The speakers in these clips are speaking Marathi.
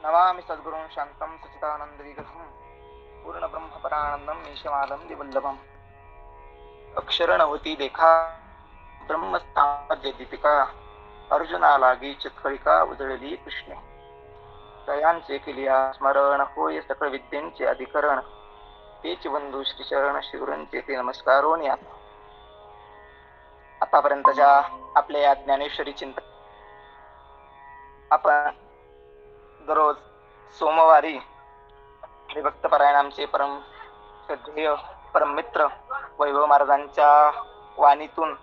नमामि सद्गुरुं शान्तं सच्चिदानन्दविग्रहं पूर्णब्रह्मपरानन्दं मीशमानन्दवल्लभम् अक्षरणवती देखा ब्रह्मस्थानमध्ये दीपिका अर्जुना लागी चित्कळिका उजळली कृष्णे दयांचे केलिया स्मरण होय सकळ विद्येंचे अधिकरण तेच बंधू श्रीचरण शिवरांचे ते नमस्कारोनी आतापर्यंतच्या आपल्या या ज्ञानेश्वरी चिंतन आपण दररोज सोमवारी हरिभक्तपरायण आमचे परम श्रद्धेय परम मित्र वैभव महाराजांच्या वाणीतून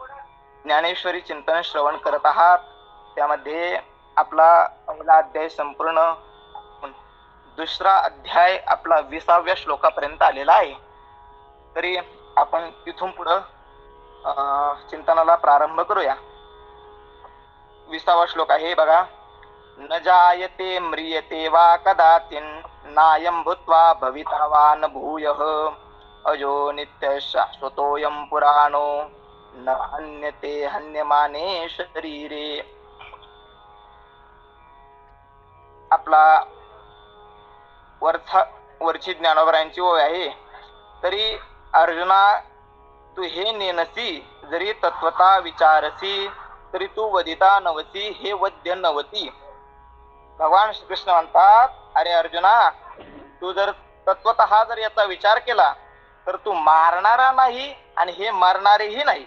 ज्ञानेश्वरी चिंतन श्रवण करत आहात. त्यामध्ये आपला पहिला अध्याय संपूर्ण, दुसरा अध्याय आपला 20व्या श्लोकापर्यंत आलेला आहे. तरी आपण तिथून पुढे चिंतनाला प्रारंभ करूया. 20वा श्लोक आहे बघा. न जायते म्रियते वा कदाचिन नायं भूत्वा भविता वा न भूयः अजो नित्य शाश्वतोऽयं पुराणो न हन्यते हन्यमाने शरीरे. आपला वरची ज्ञानोबरांची ओळ आहे. तरी अर्जुना, तू हे नेनसी जरी तत्वता विचारसी तरी तू वदिता नवसी हे वद्य नवती. भगवान श्रीकृष्ण म्हणतात, अरे अर्जुना, तू जर तत्वतः जर याचा विचार केला तर तू मारणारा नाही आणि हे मरणारेही नाही.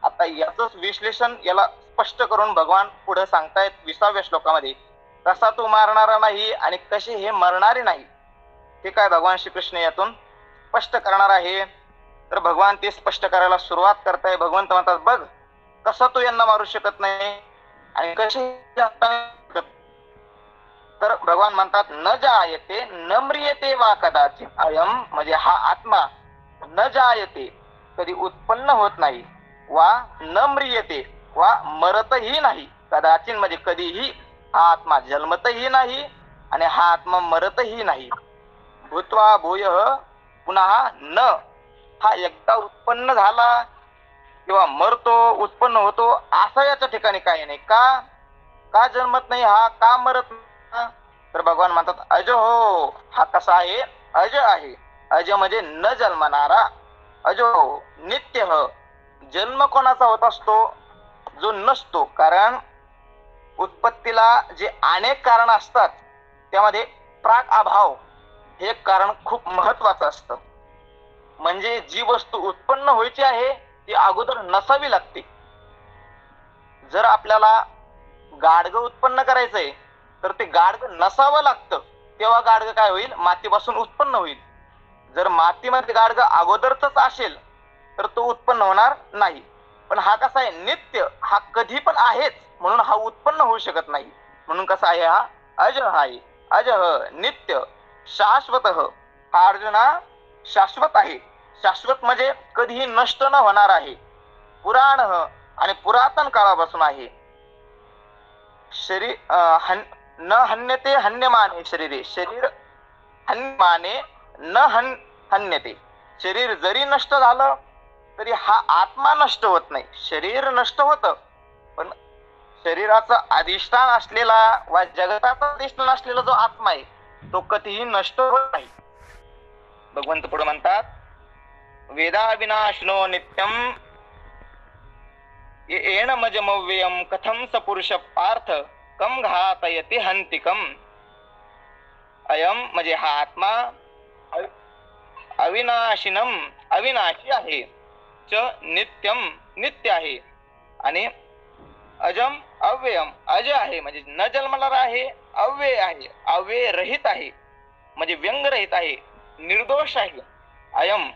आता याच विश्लेषण याला स्पष्ट करून भगवान पुढे सांगतायत 20व्या श्लोकामध्ये. कसा तू मारणारा नाही आणि कसे हे मरणारे नाही, हे काय भगवान श्रीकृष्ण यातून स्पष्ट करणार आहे. तर भगवान ते स्पष्ट करायला सुरुवात करताय. भगवंत म्हणतात, बघ कसं तू यांना मारू शकत नाही आणि कसे. तर भगवान म्हणतात, न जायते न म्रियते वा कदाचित. अयम म्हणजे हा आत्मा न जायते कधी उत्पन्न होत नाही, वा न म्रियते वा मरतही नाही. कदाचित म्हणजे कधीही हा आत्मा जन्मतही नाही आणि हा आत्मा मरतही नाही. भूत्वा भूय पुन्हा न, हा एकदा उत्पन्न झाला किंवा मरतो उत्पन्न होतो असं याच्या ठिकाणी काही नाही. का जन्मत नाही हा, का मरत नाही? तर भगवान म्हणतात, अज हो, हा कसा आहे, अज आहे. अज म्हणजे न जन्मणारा. अजो नित्य, जन्म कोणाचा होत असतो, जो नसतो. कारण उत्पत्तीला जे अनेक कारण असतात त्यामध्ये प्राक अभाव हे कारण खूप महत्वाचं असतं. म्हणजे जी वस्तू उत्पन्न व्हायची आहे ती अगोदर नसावी लागते. जर आपल्याला गाडगं उत्पन्न करायचंय तर ते गाडगं नसावं लागतं, तेव्हा गाडगं काय होईल, मातीपासून उत्पन्न होईल. जर मातीमध्ये गाडगं अगोदरच असेल तर तो उत्पन्न होणार नाही. पण हा कसा आहे, नित्य, हा कधी पण आहेच, म्हणून हा उत्पन्न होऊ शकत नाही. म्हणून कसा आहे हा, अज आहे. अजह नित्य शाश्वत. हा अर्जुना शाश्वत आहे. शाश्वत म्हणजे कधीही नष्ट न होणार आहे. पुराण आणि पुरातन काळापासून आहे. शरीर न हन्यते हन्यमाने शरीरे. शरीर हन्यमाने न हन्यते. शरीर जरी नष्ट झालं तरी हा आत्मा नष्ट होत नाही. शरीर नष्ट होतं पण शरीराचं अधिष्ठान असलेला वा जगताचा अधिष्ठान असलेला जो आत्मा आहे तो कधीही नष्ट होत नाही. भगवंत पुढे म्हणतात, वेदा विनाशनो नित्यम येन मजमव्ययम कथम स पुरुष पार्थ कम घातयति हंतिकम. अयम म्हणजे हा आत्मा अविनाशिनम अविनाशी आहे, च नित्यम नित्य आहे, आणि अजम अव्ययम अज आहे म्हणजे न जन्मणारा आहे, अव्यय आहे अव्यय रहित आहे म्हणजे व्यंग रहित आहे, निर्दोष आहे. अयम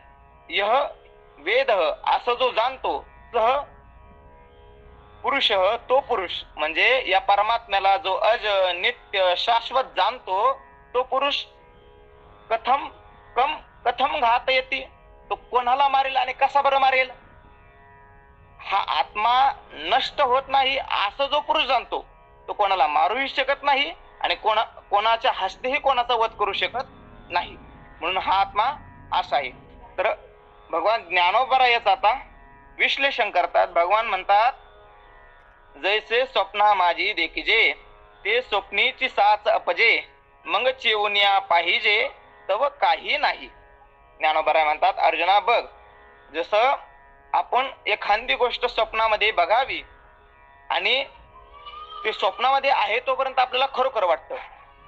यह वेद असं जो जाणतो, सह पुरुष तो पुरुष म्हणजे या परमात्म्याला जो अज नित्य शाश्वत जाणतो तो पुरुष. कथम घातयति, तो कोणाला मारेल आणि कसा बरं मारेल. हा आत्मा नष्ट होत नाही असं जो पुरुष जाणतो तो कोणाला मारूही शकत नाही आणि कोणाच्या हस्तेही कोणाचा वध करू शकत नाही. म्हणून हा आत्मा असा आहे. तर भगवान ज्ञानोबरा याचं आता विश्लेषण करतात. भगवान म्हणतात, जैसे स्वप्ना माझी देखिजे ते स्वप्नीची साच अपजे मग चिवण्या पाहिजे तव काही नाही. ज्ञानोबा म्हणतात, अर्जुना बघ, जसं आपण एखादी गोष्ट स्वप्नामध्ये बघावी आणि ते स्वप्नामध्ये आहे तोपर्यंत आपल्याला खरोखर वाटतं.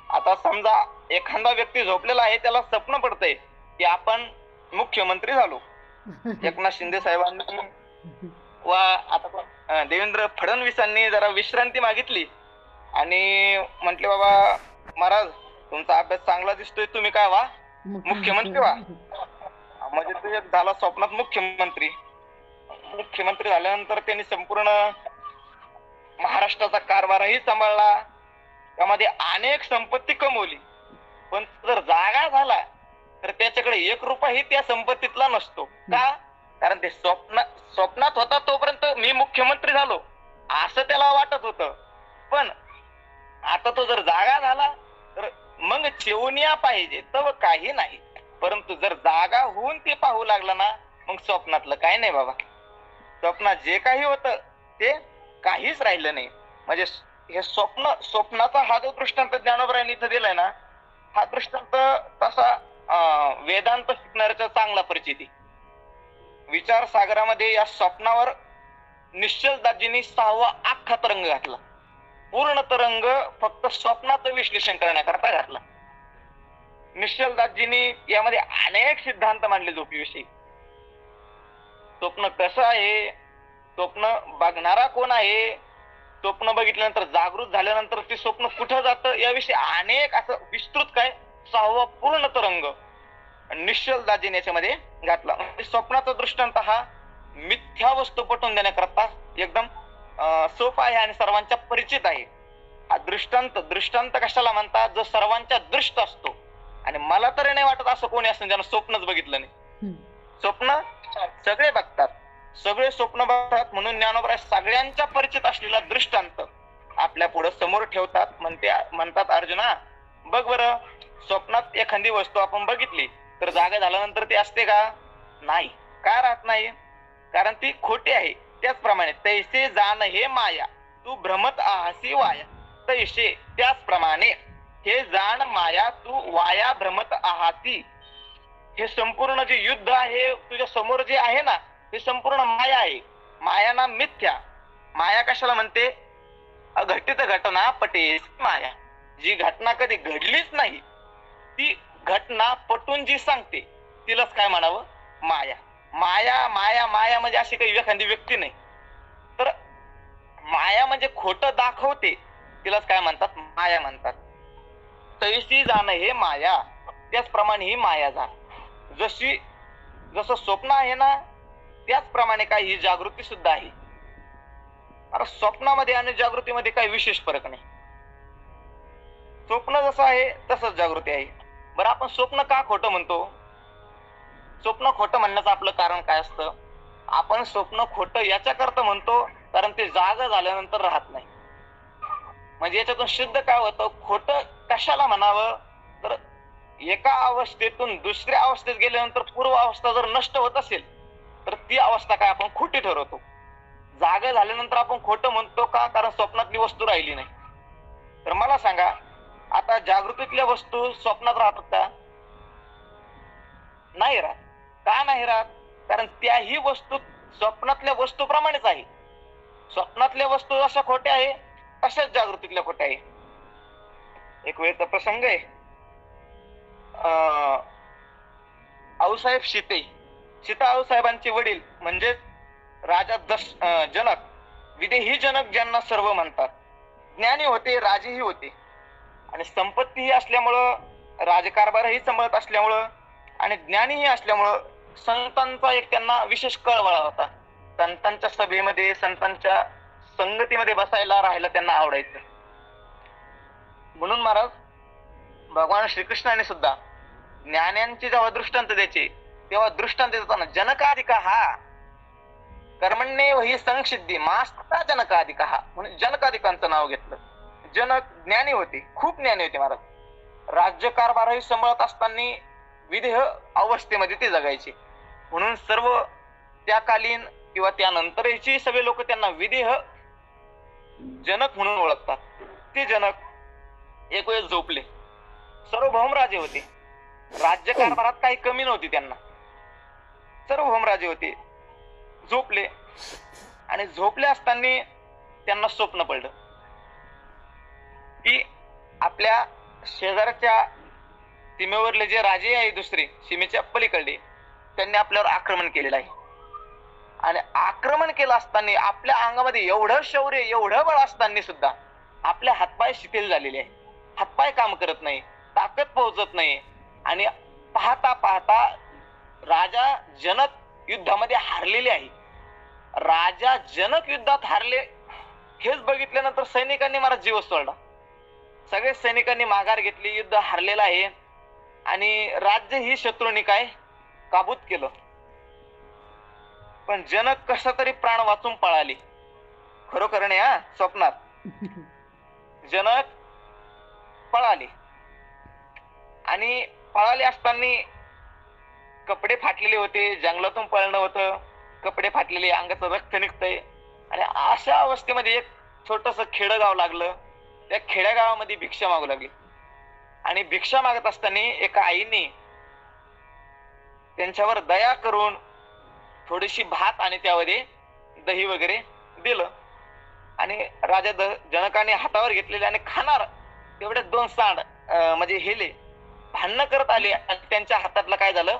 आता समजा एखादा व्यक्ती झोपलेला आहे, त्याला स्वप्न पडतंय की आपण मुख्यमंत्री झालो. एकनाथ शिंदे साहेबांनी वा आता देवेंद्र फडणवीसांनी जरा विश्रांती मागितली आणि म्हटले, बाबा महाराज तुमचा अभ्यास चांगला दिसतोय, तुम्ही काय व्हा मुख्यमंत्री व्हा. म्हणजे तो एक झाला स्वप्नात मुख्यमंत्री. मुख्यमंत्री झाल्यानंतर त्यांनी संपूर्ण महाराष्ट्राचा कारभारही सांभाळला, त्यामध्ये अनेक संपत्ती कमवली. पण जर जागा झाला तर त्याच्याकडे 1 रुपयाही त्या संपत्तीतला नसतो. का? कारण ते स्वप्नात होता तोपर्यंत मी मुख्यमंत्री झालो असं त्याला वाटत होतं. पण आता तो जर जागा झाला तर मग चिवण्या पाहिजे तव काही नाही. परंतु जर जागा होऊन ते पाहू लागला ना, मग स्वप्नातलं काही नाही बाबा. स्वप्नात जे काही होतं ते काहीच राहिलं नाही. म्हणजे हे स्वप्नाचा हा जो दृष्टांत ज्ञानोबरायांनी इथं दिलाय ना, हा दृष्टांत तसा वेदांत शिकणाऱ्याचा चांगला परिचिती. विचार सागरामध्ये या स्वप्नावर निश्चलदाजींनी 6वा अख्खा तरंग घातला. पूर्ण तरंग फक्त स्वप्नाचं विश्लेषण करण्याकरता घातला. निश्चलदाजींनी यामध्ये अनेक सिद्धांत मांडले झोपीविषयी. स्वप्न कसं आहे, स्वप्न बघणारा कोण आहे, स्वप्न बघितल्यानंतर जागृत झाल्यानंतर ते स्वप्न कुठं जातं याविषयी अनेक असं विस्तृत काय 6वा पूर्ण तरंग निश्चलदाजीने याच्यामध्ये घातला. स्वप्नाचा दृष्टांत हा मिथ्या वस्तू पटवून देण्याकरता एकदम सोपा आहे आणि सर्वांच्या परिचित आहे. हा दृष्टांत कशाला म्हणतात? जो सर्वांच्या दृष्ट असतो. आणि मला तरी नाही वाटत असं कोणी असं ज्यानं स्वप्नच बघितलं नाही. स्वप्न सगळे बघतात, सगळे स्वप्न बघतात. म्हणून ज्ञानोबा सगळ्यांच्या परिचित असलेला दृष्टांत आपल्या पुढे समोर ठेवतात. म्हणतात, अर्जुना बघ बरं, स्वप्नात एखादी वस्तू आपण बघितली तर जागा झाल्यानंतर ती असते का? नाही. का राहत नाही? कारण ती खोटी आहे. त्याचप्रमाणे तैसे जाण हे माया, तू भ्रमत आहासी वाया. तैसे त्याचप्रमाणे हे जाण माया, तू वाया भ्रमत आहाती. हे संपूर्ण जे युद्ध आहे तुझ्या समोर जे आहे ना, हे संपूर्ण माया आहे. माया ना मिथ्या. माया कशाला म्हणते? अघटित घटना पटेस माया. जी घटना कधी घडलीच नाही ती घटना पटून जी सांगते तिलाच काय म्हणावं? माया. माया माया माया म्हणजे अशी काही एखादी व्यक्ती नाही, तर माया म्हणजे खोटं दाखवते तिलाच काय म्हणतात? माया म्हणतात. तैसी जाणं हे माया, त्याचप्रमाणे ही माया जाण. जसं स्वप्न आहे ना, त्याचप्रमाणे काय ही जागृती सुद्धा आहे. आता स्वप्नामध्ये आणि जागृतीमध्ये काही विशेष फरक नाही. स्वप्न जसं आहे तसंच जागृती आहे. बरं, आपण स्वप्न का खोटं म्हणतो? स्वप्न खोटं म्हणण्याचं आपलं कारण काय असतं? आपण स्वप्न खोटं याच्याकरता म्हणतो कारण ते जागा झाल्यानंतर राहत नाही. म्हणजे याच्यातून सिद्ध काय होतं? खोटं कशाला म्हणावं? तर एका अवस्थेतून दुसऱ्या अवस्थेत गेल्यानंतर पूर्व अवस्था जर नष्ट होत असेल तर ती अवस्था काय आपण खोटी ठरवतो. जागा झाल्यानंतर आपण खोटं म्हणतो का? कारण स्वप्नातली वस्तू राहिली नाही. तर मला सांगा, आता जागृतीतल्या वस्तू स्वप्नात राहतात का? नाही राहत. का नाही राहत? कारण त्याही वस्तू स्वप्नातल्या वस्तूप्रमाणेच आहे. स्वप्नातल्या वस्तू जशा खोट्या आहे तशाच जागृतीतल्या खोट्या आहे. एक वेळचा प्रसंग आहे. आऊसाहेब सीता आऊसाहेबांचे वडील म्हणजे राजा जनक, विदेही जनक ज्यांना सर्व म्हणतात, ज्ञानी होते, राजेही होते आणि संपत्तीही असल्यामुळं, राजकारभारही सांभाळत असल्यामुळं आणि ज्ञानीही असल्यामुळं संतांचा एक त्यांना विशेष कळवळा होता. संतांच्या सभेमध्ये, संतांच्या संगतीमध्ये बसायला, राहायला त्यांना आवडायचं. म्हणून महाराज भगवान श्रीकृष्णाने सुद्धा ज्ञान्यांचे जेव्हा दृष्टांत द्यायचे तेव्हा दृष्टांत देताना जनकाधिका हा कर्मण्ये वही संसिद्धी मास्ता जनकाधिका हा म्हणून जनकाधिकांचं नाव घेतलं. जनक ज्ञानी होते, खूप ज्ञानी होते महाराज. राज्यकारभारही सांभाळत असताना विदेह अवस्थेमध्ये ते जगायचे. म्हणून सर्व त्याकालीन किंवा त्यानंतरची सगळे लोक त्यांना विदेह जनक म्हणून ओळखतात. ते जनक एक वेळेस झोपले सार्वभौम राजे होते. राज्यकारभारात काही कमी नव्हती त्यांना. सार्वभौम राजे होते. झोपले आणि झोपले असताना त्यांना स्वप्न पडलं की आपल्या शेजारच्या सीमेवरले जे राजे आहे दुसरे सीमेच्या पलीकडे त्यांनी आपल्यावर आक्रमण केलेलं आहे. आणि आक्रमण केलं असताना आपल्या अंगामध्ये एवढं शौर्य एवढं बळ असताना सुद्धा आपले हातपाय शिथिल झालेले आहे. हातपाय काम करत नाही, ताकद पोहोचत नाही. आणि पाहता पाहता राजा जनक युद्धामध्ये हारलेले आहे. राजा जनक युद्धात हारले हेच बघितल्यानंतर सैनिकांनी मला जीव सोडला. सगळे सैनिकांनी माघार घेतली. युद्ध हारलेलं आहे आणि राज्य ही शत्रूंनी काय काबूत केलं. पण जनक कसा तरी प्राण वाचून पळाली. खरोखर नाही हा, स्वप्नात जनक पळाली. आणि पळाले असताना कपडे फाटलेले होते, जंगलातून पळणं होतं, कपडे फाटलेले, अंगाचं रक्त निघतंय. आणि अशा अवस्थेमध्ये एक छोटस खेडगाव लागलं. त्या खेड्यागावामध्ये भिक्षा मागू लागली. आणि भिक्षा मागत असताना एका आईने त्यांच्यावर दया करून थोडीशी भात आणि त्यामध्ये दही वगैरे दिलं. आणि राजा जनकाने हातावर घेतलेले आणि खाणार तेवढे 2 सांड म्हणजे हेले भांडणं करत आले. आणि त्यांच्या हातातलं काय झालं,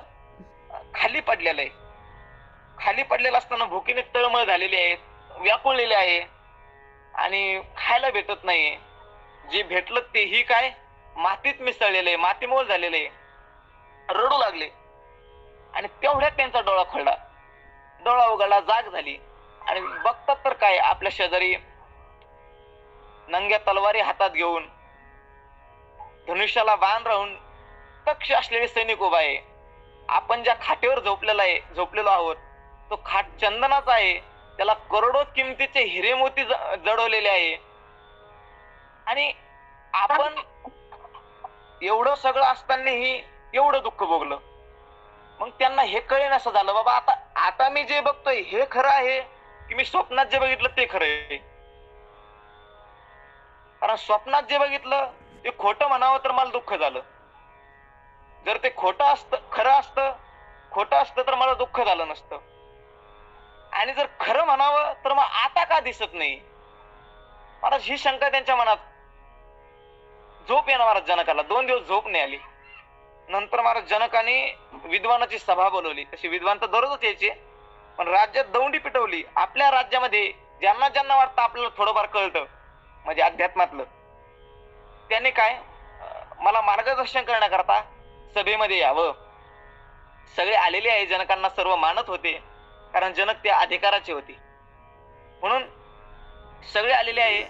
खाली पडलेलं आहे. खाली पडलेलं असताना भुकीने तळमळ झालेली आहे, व्याकुळलेले आहे आणि खायला भेटत नाही. जे भेटलं तेही काय मातीत मिसळलेले, मातीमोल झालेले. रडू लागले. आणि तेवढ्यात त्यांचा डोळा खोलला. डोळा उघडला, जाग झाली. आणि बघतात तर काय, आपल्या शेजारी नंग्या तलवारी हातात घेऊन धनुष्याला बाण राहून तक्ष असलेले सैनिक उभा आहे. आपण ज्या खाटेवर झोपलेलो आहोत तो खाट चंदनाचा आहे. त्याला करोडो किमतीचे हिरे मोती जडवलेले आहे. आणि आपण एवढं सगळं असतानाही एवढं दुःख भोगलं. मग त्यांना हे कळेन असं झालं, बाबा आता मी जे बघतोय हे खरं आहे की मी स्वप्नात जे बघितलं ते खरं आहे. कारण स्वप्नात जे बघितलं ते खोटं म्हणावं तर मला दुःख झालं. जर ते खोटं असतं तर मला दुःख झालं नसतं. आणि जर खरं म्हणावं तर मग आता का दिसत नाही. मला ही शंका त्यांच्या मनात. झोप येणार महाराज जनकाला. 2 दिवस झोप नाही आली. नंतर महाराज जनकाने विद्वानाची सभा बोलवली. तशी विद्वान तर दररोजच यायचे, पण राज्यात दौंडी पिटवली. आपल्या राज्यामध्ये ज्यांना ज्यांना वाटतं आपल्याला थोडंफार कळतं म्हणजे अध्यात्मातलं, त्याने काय मला मार्गदर्शन करण्याकरता सभेमध्ये यावं. सगळे आलेले आहे. जनकांना सर्व मानत होते कारण जनक ते अधिकाराचे होते. म्हणून सगळे आलेले आहे.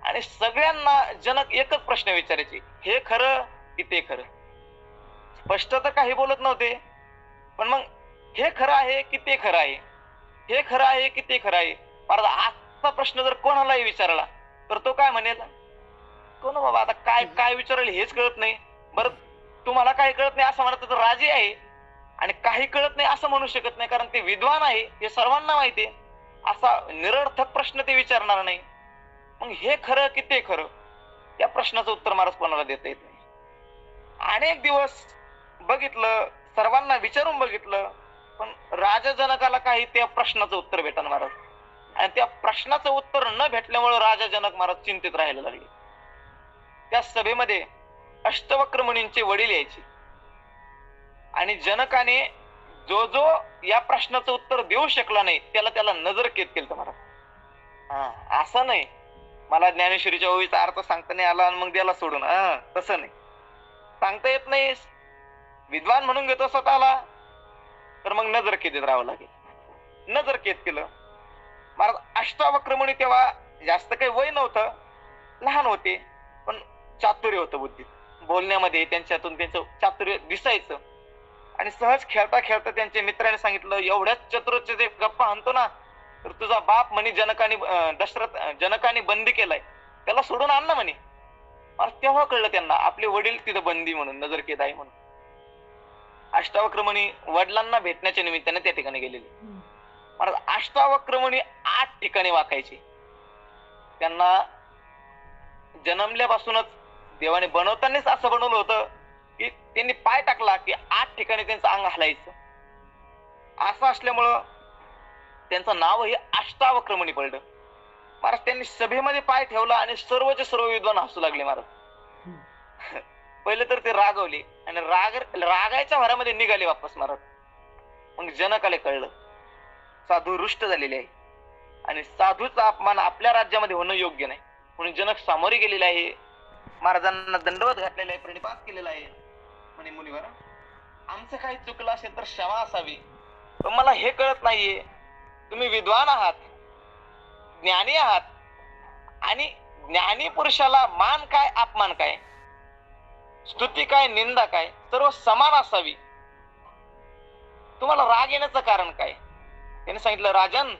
आणि सगळ्यांना जनक एकच प्रश्न विचारायचे, हे खरं की ते खरं. स्पष्ट तर काही बोलत नव्हते, पण मग हे खरं आहे की ते खरं आहे, हे खरं आहे की ते खरं आहे. महाराज आजचा प्रश्न जर कोणालाही विचारला तर तो काय म्हणेल, कोण बाबा आता काय काय विचारेल हेच कळत नाही. बरं तुम्हाला काही कळत नाही असं म्हणत तर राजे आहे. आणि काही कळत नाही असं म्हणू शकत नाही कारण ते विद्वान आहे, हे सर्वांना माहिती आहे. असा निरर्थक प्रश्न ते विचारणार नाही. मग हे खरं की ते खरं, या प्रश्नाचं उत्तर महाराज कोणाला देता येत नाही. अनेक दिवस बघितलं, सर्वांना विचारून बघितलं, पण राजा जनकाला काही त्या प्रश्नाचं उत्तर भेटणार महाराज. आणि त्या प्रश्नाचं उत्तर न भेटल्यामुळे राजा जनक महाराज चिंतित राहायला लागले. त्या सभेमध्ये अष्टवक्र मुनींचे वडील यायचे. आणि जनकाने जो जो या प्रश्नाचं उत्तर देऊ शकला नाही त्याला नजरकेद केलं महाराज. असं नाही मला ज्ञानेश्वरीच्या ओवीचा अर्थ सांगता नाही आला आणि मग त्याला सोडून, तसं नाही सांगता येत नाही. विद्वान म्हणून घेतो स्वतःला तर मग नजरकेदीत राहावं लागेल. नजरकेद केलं महाराज. अष्टावक्र मुनी तेव्हा जास्त काही वय नव्हतं, लहान होते, पण चातुर्य होतं बुद्धीत. बोलण्यामध्ये त्यांच्यातून त्यांचं चातुर्य दिसायचं. आणि सहज खेळता खेळता त्यांच्या मित्राने सांगितलं, एवढ्याच चतुरचे जे गप्पा आणतो ना तर तुझा बाप म्हणे जनकाने बंदी केलाय, त्याला सोडून आण ना म्हणे. तेव्हा कळलं त्यांना आपले वडील तिथं बंदी म्हणून नजरकेद आहे म्हणून. अष्टावक्र मुनी वडिलांना भेटण्याच्या निमित्ताने त्या ठिकाणी गेलेले. महाराज अष्टावक्र मुनी 8 ठिकाणी वाकायचे. त्यांना जन्मल्यापासूनच देवाने बनवतानाच असं बनवलं होतं की त्यांनी पाय टाकला की 8 ठिकाणी त्यांचं अंग हलायचं. असं असल्यामुळं त्यांचं नाव हे अष्टावक्रमणी पडलं. महाराज त्यांनी सभेमध्ये पाय ठेवला आणि सर्वचे सर्व विद्वान हसू लागले महाराज. पहिले तर ते रागवले आणि रागायच्या भरामध्ये निघाले वापस महाराज. मग जनकाला कळलं साधू रुष्ट झालेले आहे आणि साधूचा अपमान आपल्या राज्यामध्ये होणं योग्य नाही, म्हणून जनक सामोरे गेलेले आहे, महाराजांना दंडवत घातलेला आहे, प्रणिपात केलेला आहे. म्हणे मुनिवर, आमचं काही चुकलं असेल तर क्षमा असावी, पण मला हे कळत नाहीये, तुम्ही विद्वान आहात, ज्ञानी आहात, आणि ज्ञानी पुरुषाला मान काय अपमान काय, स्तुती काय निंदा काय, सर्व समान असावी, तुम्हाला राग येण्याचं कारण काय? त्याने सांगितलं, राजन,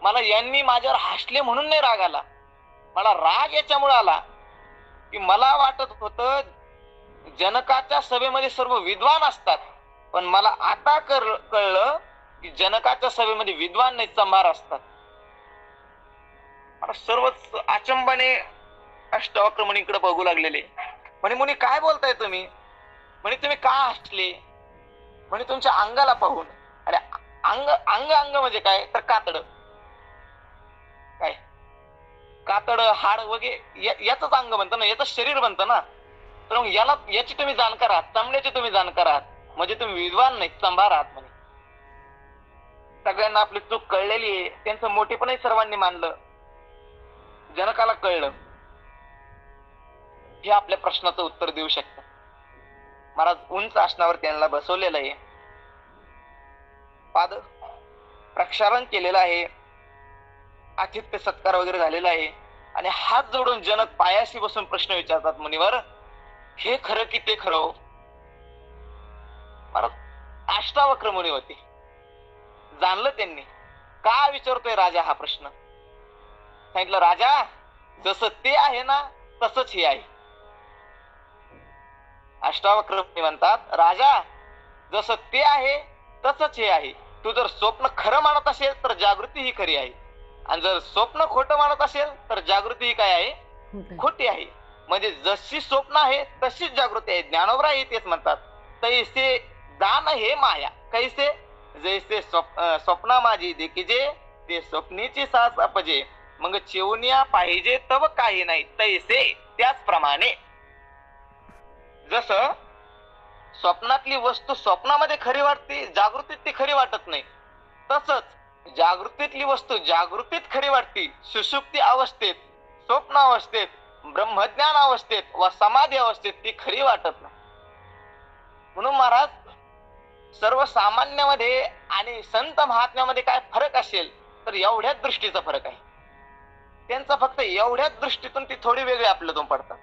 मला यांनी माझ्यावर हसले म्हणून नाही राग आला, मला राग याच्यामुळे आला की मला वाटत होतं जनकाच्या सभेमध्ये सर्व विद्वान असतात, पण मला आता कळलं की जनकाच्या सभेमध्ये विद्वान नाही, चंभार असतात. आता सर्वच अचंबाने अष्टावक्रमणीकडे बघू लागलेले. म्हणे मुनी काय बोलताय तुम्ही? म्हणे तुम्ही का हसले? म्हणे तुमच्या अंगाला पाहून. अरे अंग अंग अंग म्हणजे काय तर कातड, काय कातड हाड वगैरे याच अंग बनतं ना, याच शरीर बनतं ना. तर मग याची तुम्ही जाणकार आहात, चामड्याची तुम्ही जाणकार आहात, म्हणजे तुम्ही विद्वान नाही, चंभार आहात. म्हणे सगळ्यांना आपली चूक कळलेली आहे, त्यांचं मोठेपणही सर्वांनी मानलं. जनकाला कळलं हे आपल्या प्रश्नाचं उत्तर देऊ शकतं. महाराज उंच आसनावर त्यांना बसवलेलं आहे, पाद प्रक्षालन केलेलं आहे, आतिथ्य सत्कार वगैरे झालेला आहे, आणि हात जोडून जनक पायाशी बसून प्रश्न विचारतात, मुनिवर हे खरं की ते खरं? महाराज अष्टावक्र मुनी होते, जाणलं त्यांनी का विचारतोय राजा हा प्रश्न. सांगितलं, राजा जसं ते आहे ना तसंच हे आहे. अष्टावक्र मुनी म्हणतात, राजा जसं ते आहे तसंच हे आहे. तू जर स्वप्न खरं मानत असेल तर जागृती ही खरी आहे, आणि जर स्वप्न खोटं मानत असेल तर जागृती ही काय आहे? खोटी आहे. म्हणजे जशी स्वप्न आहे तशीच जागृती आहे. ज्ञानोबराय तेच म्हणतात, तैसे दान हे माया, कैसे जैसे स्वप्ना माझी देखिजे, ते स्वप्नीची सास अपजे, मग चिवनिया पाहिजे तव काही नाही, तैसे त्याचप्रमाणे. जसं स्वप्नातली वस्तू स्वप्नामध्ये खरी वाटते, जागृतीत ती खरी वाटत नाही, तसंच जागृतीतली वस्तू जागृतीत खरी वाटते, सुषुप्ती अवस्थेत, स्वप्न अवस्थेत, ब्रह्मज्ञान अवस्थेत व समाधी अवस्थेत ती खरी वाटत नाही. म्हणून महाराज सर्वसामान्यामध्ये आणि संत महात्म्यामध्ये काय फरक असेल तर एवढ्याच दृष्टीचा फरक आहे. त्यांचा फक्त एवढ्याच दृष्टीतून ती थोडी वेगळी आपल्यातून पडतात.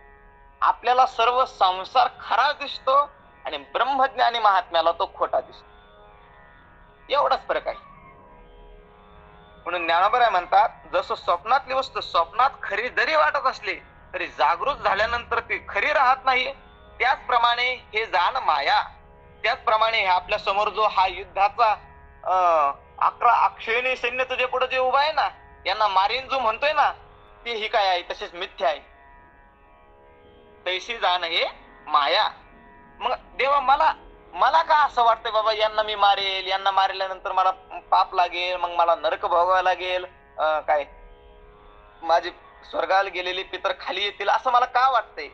आपल्याला सर्व संसार खरा दिसतो आणि ब्रह्मज्ञानी महात्म्याला तो खोटा दिसतो, एवढाच फरक आहे. म्हणून ज्ञानोबराय म्हणतात, जसं स्वप्नातली वस्तू स्वप्नात खरी जरी वाटत असली तरी जागृत झाल्यानंतर ती खरी राहत नाही, त्याचप्रमाणे हे जाण माया. त्याचप्रमाणे आपल्या समोर जो हा युद्धाचा 11 अक्षयणी सैन्य तुझे पुढे जे उभा आहे ना, यांना मारीन जो म्हणतोय ना, ते ही काय आहे? तसेच मिथ्या आहे. तैशी जाण हे माया. मग देवा मला का असं वाटतंय बाबा, यांना मी मारेल, यांना मारल्यानंतर मला पाप लागेल, मग मला नरक भोगावं लागेल, काय माझे स्वर्गाला गेलेले पितर खाली येतील, असं मला का वाटतंय?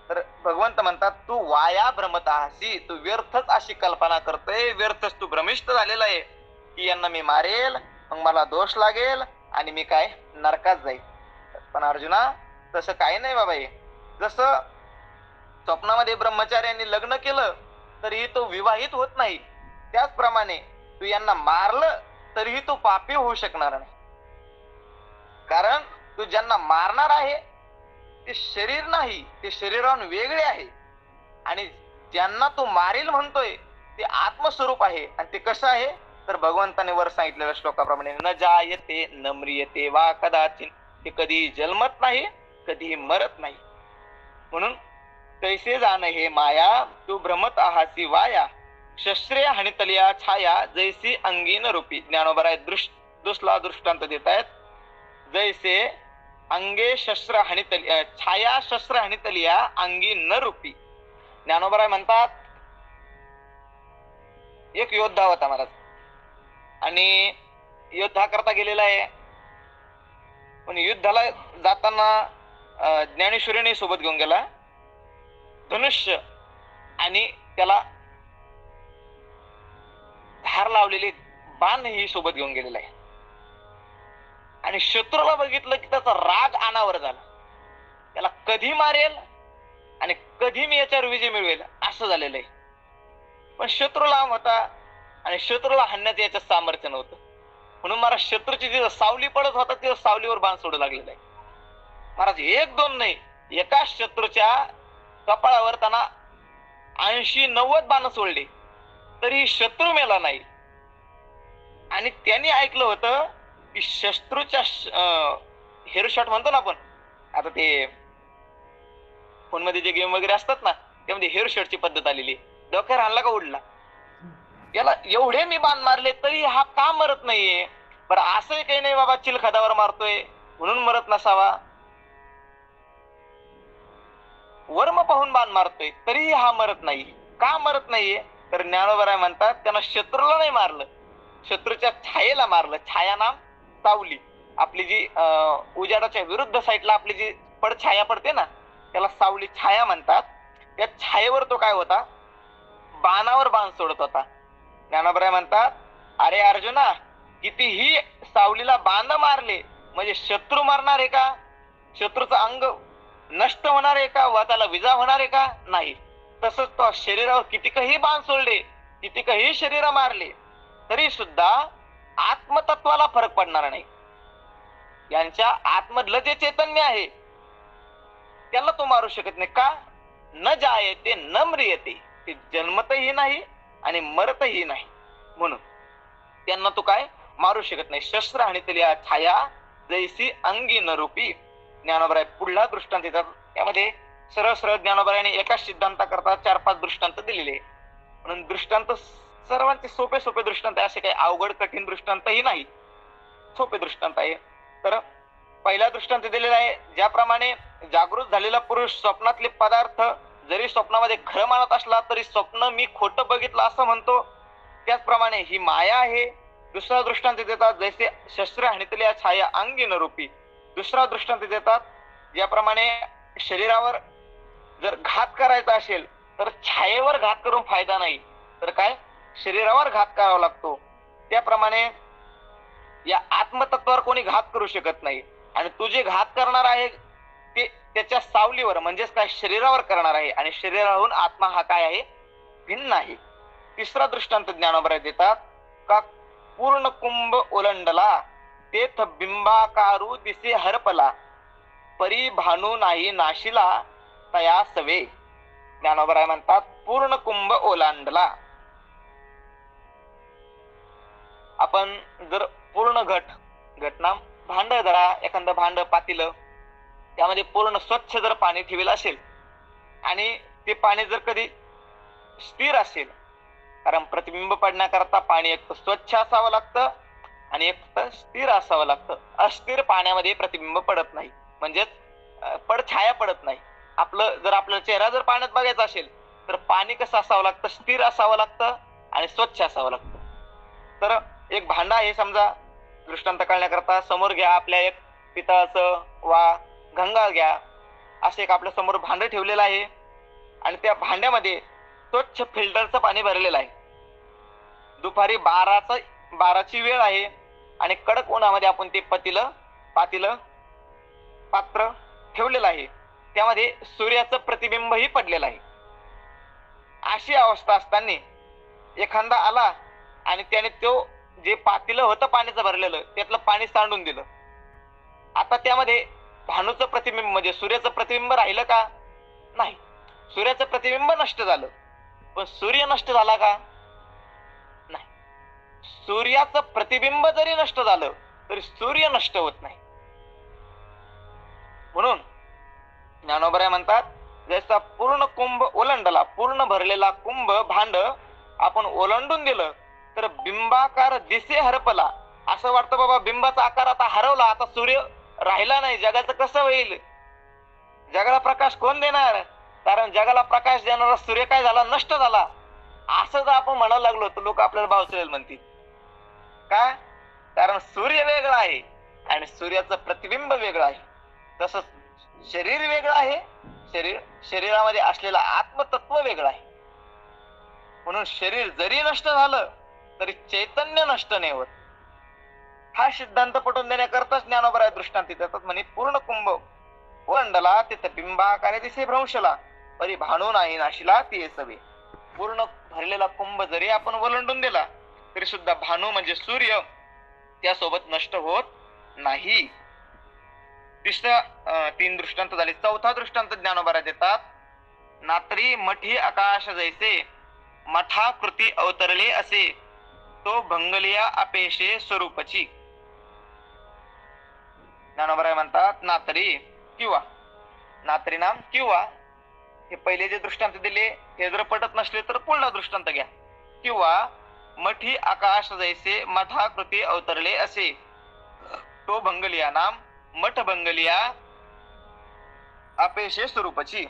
तर भगवंत म्हणतात, तू वाया भ्रमत आहासी, तू व्यर्थच अशी कल्पना करतोय, व्यर्थच तू भ्रमिष्ट झालेला आहे की यांना मी मारेल, मग मला दोष लागेल आणि मी काय नरकात जाईल. पण अर्जुना तसं काही नाही बाबा. हे जसं स्वप्नामध्ये ब्रह्मचार्यांनी लग्न केलं तरीही तो विवाहित होत नाही, त्याचप्रमाणे तू यांना मारलं तरीही तू पापी होऊ शकणार नाही. कारण तू ज्यांना मारणार आहे ते शरीर नाही, ते शरीराहून वेगळे आहे, आणि ज्यांना तू मारील म्हणतोय ते आत्मस्वरूप आहे. आणि ते कसं आहे तर भगवंताने वर सांगितलेल्या श्लोकाप्रमाणे, न जायते न म्रियते वा कदाचिन, ते कधी जन्मत नाही, कधीही मरत नाही. म्हणून तैसे जाण हे माया, तू भ्रमत आहासी वाया, शस्त्रे हानितलिया छाया, जैसी अंगीन रूपी. ज्ञानोबराय दुसला दृष्टांत देत आहेत, जैसे अंगे शस्त्र हानितलिया छाया, शस्त्र हानितलिया अंगी न रूपी. ज्ञानोबराय म्हणतात, एक योद्धा होता महाराज, आणि युद्धा करता गेलेला आहे. पण युद्धाला जाताना ज्ञानेश्वरीने सोबत घेऊन गेला धनुष्य, आणि त्याला धार लावलेले बाण ही सोबत घेऊन गेलेला आहे. आणि शत्रूला बघितलं की त्याचा राग अनावर झाला, त्याला कधी मारेल आणि कधी मी याच्यावर विजय मिळवेल असं झालेलं आहे. पण शत्रू लांब होता आणि शत्रूला हाणण्याचं याच्यात सामर्थ्य नव्हतं, म्हणून महाराज शत्रूची जिथं सावली पडत होता तिथं सावलीवर बाण सोडू लागलेला आहे. महाराज एक दोन नाही, एका शत्रूच्या कपाळावर त्यांना 80-90 बाण सोडले तरी शत्रू मेला नाही. आणि त्यांनी ऐकलं होतं की शत्रूच्या हेडशॉट म्हणतो ना आपण, आता ते फोन मध्ये जे गेम वगैरे असतात ना त्यामध्ये हेडशॉटची पद्धत आलेली, डोक्यावर हाणला का उडला. याला एवढे मी बाण मारले तरी हा का मरत नाहीये? बरं असंही काही नाही बाबा चिलखदावर मारतोय म्हणून मरत नसावा, वर्म पाहून बाण मारतोय तरीही हा मरत नाही, का मरत नाहीये? तर ज्ञानोबराय म्हणतात त्यानं शत्रूला नाही मारलं, शत्रूच्या छायेला मारलं. छाया नाम सावली, आपली जी उजाडाच्या विरुद्ध साईडला आपली जी पडछाया पडते ना त्याला सावली छाया म्हणतात. त्या छायेवर तो काय होता, बाणावर बाण सोडत होता. ज्ञानोबराय म्हणतात अरे अर्जुना, कितीही सावलीला बाण मारले म्हणजे शत्रू मारणार आहे का? शत्रूचं अंग नष्ट होणार आहे का? वा त्याला विजा होणार आहे का? नाही. तसंच तो शरीरावर कितीकही बाण सोडले, कितीकही शरीर मारले तरी सुद्धा आत्मतत्वाला फरक पडणार नाही. यांच्या आतमधलं जे चैतन्य आहे त्याला तो मारू शकत नाही. का? न जायते न म्रियते, ते जन्मतही नाही आणि मरतही नाही, म्हणून त्यांना तो काय मारू शकत नाही. शस्त्र आणि तलिया छाया जैसी अंगी न रूपी. ज्ञानोबराय पुढला दृष्टांत देतात, त्यामध्ये सरळ सरळ ज्ञानोबरायाने एकाच सिद्धांताकरता 4-5 दृष्टांत दिलेले, म्हणून दृष्टांत सर्वांचे सोपे सोपे दृष्टांत आहे, असे काही अवघड कठीण दृष्टांतही नाही, सोपे दृष्टांत आहे. तर पहिला दृष्टांत दिलेला आहे, ज्याप्रमाणे जागृत झालेला पुरुष स्वप्नातले पदार्थ जरी स्वप्नामध्ये खरं मानत असला तरी स्वप्न मी खोटं बघितलं असं म्हणतो, त्याचप्रमाणे ही माया आहे. दुसरा दृष्टांत देतात जैसे शस्त्र हाणितल्या छाया अंगी न रूपी. दुसरा दृष्टांत देतात ज्याप्रमाणे शरीरावर जर घात करायचा असेल तर छायेवर घात करून फायदा नाही, तर काय शरीरावर घात करावा लागतो. त्याप्रमाणे या आत्मतत्वावर कोणी घात करू शकत नाही, आणि तू जे घात करणार आहे ते त्याच्या सावलीवर म्हणजेच काय शरीरावर करणार आहे, आणि शरीराहून आत्मा हा काय आहे, भिन्न आहे. तिसरा दृष्टांत ज्ञानोबराय देतात का पूर्ण कुंभ ओलांडला तेथ बिंबाकारू दिसे हरपला परी भानू नाही नाशिला तया सवे. ज्ञानोबराय म्हणतात पूर्ण कुंभ ओलांडला. आपण जर पूर्ण घटना भांड धरा, एखादं भांड पातील त्यामध्ये पूर्ण स्वच्छ जर पाणी ठेवलेलं असेल आणि ते पाणी जर कधी स्थिर असेल, कारण प्रतिबिंब पडण्याकरता पाणी एक तर स्वच्छ असावं लागतं आणि एक तर स्थिर असावं लागतं. अस्थिर पाण्यामध्ये प्रतिबिंब पडत नाही, म्हणजेच पडछाया पडत नाही. आपलं चेहरा जर पाण्यात बघायचा असेल तर पाणी कसं असावं लागतं, स्थिर असावं लागतं आणि स्वच्छ असावं लागतं. तर एक भांडा आहे समजा, दृष्टांत कळण्याकरता समोर घ्या, आपल्या एक पितळाचं वा गंगाळ घ्या, असं एक आपल्या समोर भांड ठेवलेलं आहे आणि त्या भांड्यामध्ये स्वच्छ फिल्टरचं पाणी भरलेलं आहे. दुपारी 12ची वेळ आहे आणि कडक उन्हामध्ये आपण ते पात्र ठेवलेलं आहे, त्यामध्ये सूर्याचं प्रतिबिंबही पडलेलं आहे. अशी अवस्था असताना एखादा आला आणि त्याने तो जे पातेलं होतं पाण्याचं भरलेलं त्यातलं पाणी सांडून दिलं. आता त्यामध्ये भानूचं प्रतिबिंब म्हणजे सूर्याचं प्रतिबिंब राहिलं का? नाही. सूर्याचं प्रतिबिंब नष्ट झालं, पण सूर्य नष्ट झाला का? नाही. सूर्याचं प्रतिबिंब जरी नष्ट झालं तरी सूर्य नष्ट होत नाही. म्हणून ज्ञानोबराय म्हणतात जसा पूर्ण कुंभ ओलांडला, पूर्ण भरलेला कुंभ भांड आपण ओलांडून दिलं तर बिंबाकार दिसे हरपला. असं वाटतं बाबा बिंबाचा आकार आता हरवला, आता सूर्य राहिला नाही, जगाचं कसं होईल, जगाला प्रकाश कोण देणार? कारण जगाला प्रकाश देणारा सूर्य काय झाला, नष्ट झाला. असं जर आपण म्हणायला लागलो तर लोक आपल्याला भावचळेल म्हणतील. का? कारण सूर्य वेगळा आहे आणि सूर्याचं प्रतिबिंब वेगळं आहे. तसंच शरीर वेगळं आहे, शरीरामध्ये असलेलं आत्मतत्व वेगळं आहे. म्हणून शरीर जरी नष्ट झालं तरी चैतन्य नष्ट नाही होत. हा सिद्धांत पटवून देण्याकरताच ज्ञानोबराय दृष्टांत देतात. म्हणे पूर्ण कुंभ ओलांडला तिथे बिंबाकारे दिसे भ्रंशला, परी भाणू नाही नाशिला ती सवे. पूर्ण भरलेला कुंभ जरी आपण ओलांडून दिला तरी सुद्धा भानू म्हणजे सूर्य त्यासोबत नष्ट होत नाही. तीन दृष्टांत झाले. चौथा दृष्टांत ज्ञानोबराय देतात. नात्री मठी आकाश जैसे मठाकृती अवतरले असे, तो भंगलिया अपेशे स्वरूपची. ज्ञानोबराय म्हणतात नात्री किंवा नात्री नाम किंवा हे पहिले जे दृष्टांत दिले हे जर पटत नसले तर पुढला दृष्टांत घ्या. किंवा मठी आकाश जैसे मठाकृती अवतरले असे, तो भंगलिया नाम मठ भंगलिया अपेशे स्वरूपची.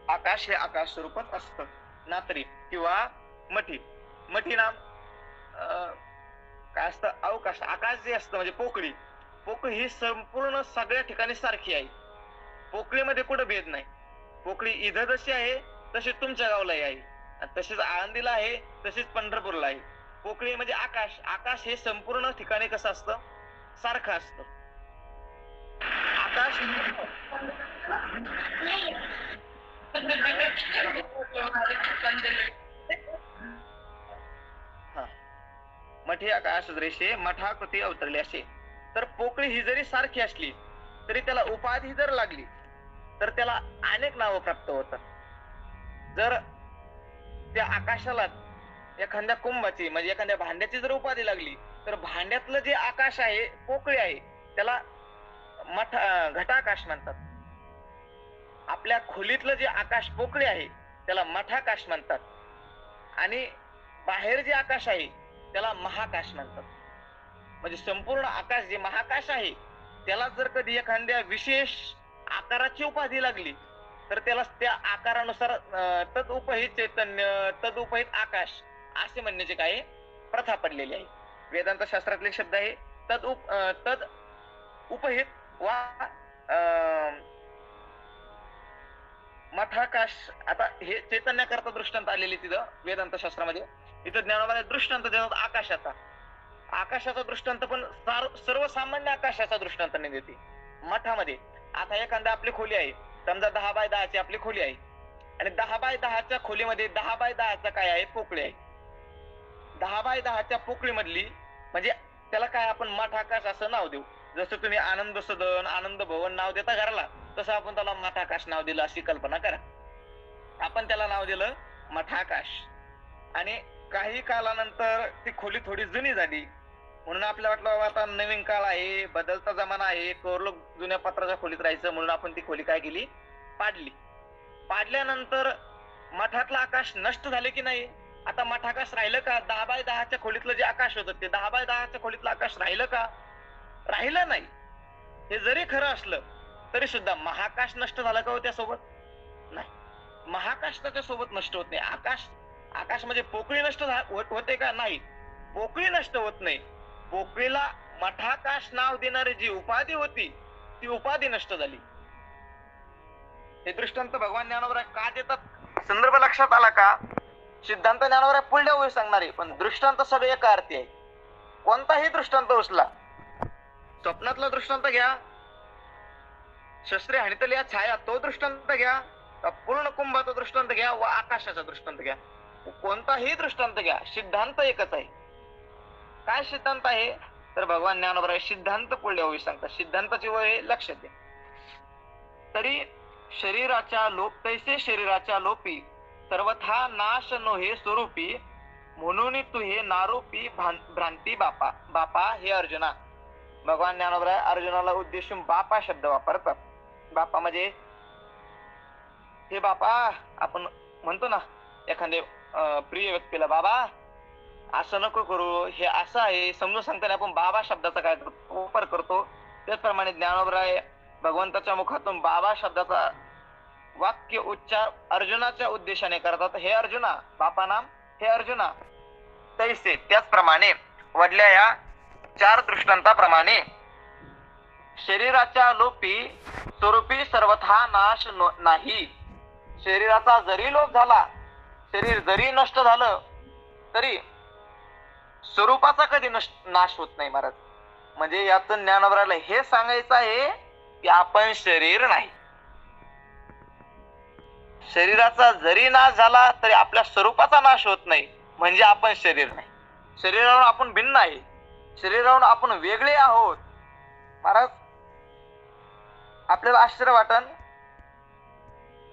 आकाश हे आकाश स्वरूपात असत. नात्री किंवा मठी. मठी नाम काय असतं? अवकाश. आकाश जे असतं म्हणजे पोकळी. पोकळी ही संपूर्ण सगळ्या ठिकाणी सारखी आहे. पोकळीमध्ये कुठं भेद नाही. पोकळी इथं जशी आहे तशी तुमच्या गावलाही आहे, तशीच आळंदीला आहे, तशीच पंढरपूरला आहे. पोकळी म्हणजे आकाश. आकाश हे संपूर्ण ठिकाणी कसं असतं? सारखं असतं. आकाश मठी आकाश रेषे मठाकृती अवतरले असे. तर पोकळी ही जरी सारखी असली तरी त्याला उपाधी जर लागली तर त्याला अनेक नावं प्राप्त होतात. जर त्या आकाशाला एखाद्या कुंभाची म्हणजे एखाद्या भांड्याची जर उपाधी लागली तर भांड्यातलं जे आकाश आहे, पोकळी आहे, त्याला घटाकाश म्हणतात. आपल्या खोलीतलं जे आकाश पोकळी आहे त्याला मठाकाश म्हणतात. आणि बाहेर जे आकाश आहे त्याला महाकाश म्हणतात. म्हणजे संपूर्ण आकाश जे महाकाश आहे त्याला जर कधी एखाद्या विशेष आकाराची उपाधी लागली तर त्याला त्या आकारानुसार तद उपहित चैतन्य, तद उपहित आकाश असे म्हणण्याचे काय प्रथा पडलेली आहे. वेदांत शास्त्रातले शब्द आहे तद उपहित वा मठाकाश. आता हे चैतन्याकरता दृष्टांत आलेले तिथं वेदांत शास्त्रामध्ये. इथं ज्ञानोबराय दृष्टांत देतात आकाशाचा. आकाशाचा दृष्टांत पण सर्वसामान्य आकाशाचा दृष्टांत नाही देते मठामध्ये. आता एखादा आपली खोली आहे, समजा 10 बाय 10 ची आपली खोली आहे आणि 10 बाय 10 खोलीमध्ये 10 बाय 10 काय आहे? पोकळी आहे. 10 बाय 10 पोकळी मधली म्हणजे त्याला काय आपण मठाकाश असं नाव देऊ. जसं तुम्ही आनंद सदन, आनंद भवन नाव देता घराला, तसं आपण त्याला मठाकाश नाव दिलं अशी कल्पना करा. आपण त्याला नाव दिलं मठाकाश. आणि काही कालानंतर ती खोली थोडी जुनी झाली म्हणून आपल्याला वाटलं बाबा आता नवीन काळ आहे, बदलता जमाना आहे, लोक जुन्या पत्राच्या खोलीत राहायचं म्हणून आपण ती खोली काय केली? पाडली. पाडल्यानंतर मठातलं आकाश नष्ट झाले की नाही? आता मठाकाश राहिलं का? 10 बाय 10 खोलीतलं जे आकाश होतं ते 10 बाय 10 खोलीतलं आकाश राहिलं का? राहिलं नाही. हे जरी खरं असलं तरी सुद्धा महाकाश नष्ट झाला का हो त्यासोबत? नाही. महाकाश त्याच्या सोबत नष्ट होत नाही. आकाश म्हणजे पोकळी नष्ट होते का? नाही, पोकळी नष्ट होत नाही. पोकळीला मठाकाश नाव देणारी जी उपाधी होती ती उपाधी नष्ट झाली. हे दृष्टांत भगवान ज्ञानोबराय का देतात? संदर्भ लक्षात आला का? सिद्धांत ज्ञानोबराय पुढल्या वेळी सांगणारे, पण दृष्टांत सगळे एका अर्थी आहे. कोणताही दृष्टांत उचला, स्वप्नातला दृष्टांत घ्या, शस्त्रे हाणीतल्या छाया तो दृष्टांत घ्या, पूर्ण कुंभाचा दृष्टांत घ्या व आकाशाचा दृष्टांत घ्या, कोणताही दृष्टांत घ्या, सिद्धांत एकच आहे. काय सिद्धांत आहे? तर भगवान ज्ञानोबराय सिद्धांत पुढल्या वेळी सांगतात. सिद्धांताची वय लक्षात द्या. तरी शरीराच्या लोप तैसे शरीराच्या लोपी सर्वथा नाश नोहे स्वरूपी, म्हणून तू हे नारोपी भ्रांती बापा. बापा हे अर्जुना, भगवान ज्ञानोबराय अर्जुनाला उद्देशून बापा शब्द वापरतात. बापा म्हणजे हे बापा आपण म्हणतो ना एखाद्या प्रिय व्यक्तीला, बाबा असं नको करू, हे असं आहे समजून सांगताना आपण बाबा शब्दाचा काय वापर करतो. त्याचप्रमाणे ज्ञानोबराय भगवंताच्या मुखातून बाबा शब्दाचा वाक्य उच्चार अर्जुनाच्या उद्देशाने करतात. हे अर्जुना, बापा नाम हे अर्जुना तैसे त्याचप्रमाणे वडल्या या 4 दृष्टांताप्रमाणे शरीराच्या लोपी स्वरूपी सर्वथा नाश नाही. शरीराचा जरी लोप झाला, शरीर जरी नष्ट झालं तरी स्वरूपाचा कधी नाश होत नाही महाराज. म्हणजे यातून ज्ञानोबराला हे सांगायचं आहे की आपण शरीर नाही. शरीराचा जरी नाश झाला तरी आपल्या स्वरूपाचा नाश होत नाही, म्हणजे आपण शरीर नाही. शरीरावरून आपण भिन्न आहे, शरीरावरून आपण वेगळे आहोत. महाराज आपल्याला आश्चर्य वाटन,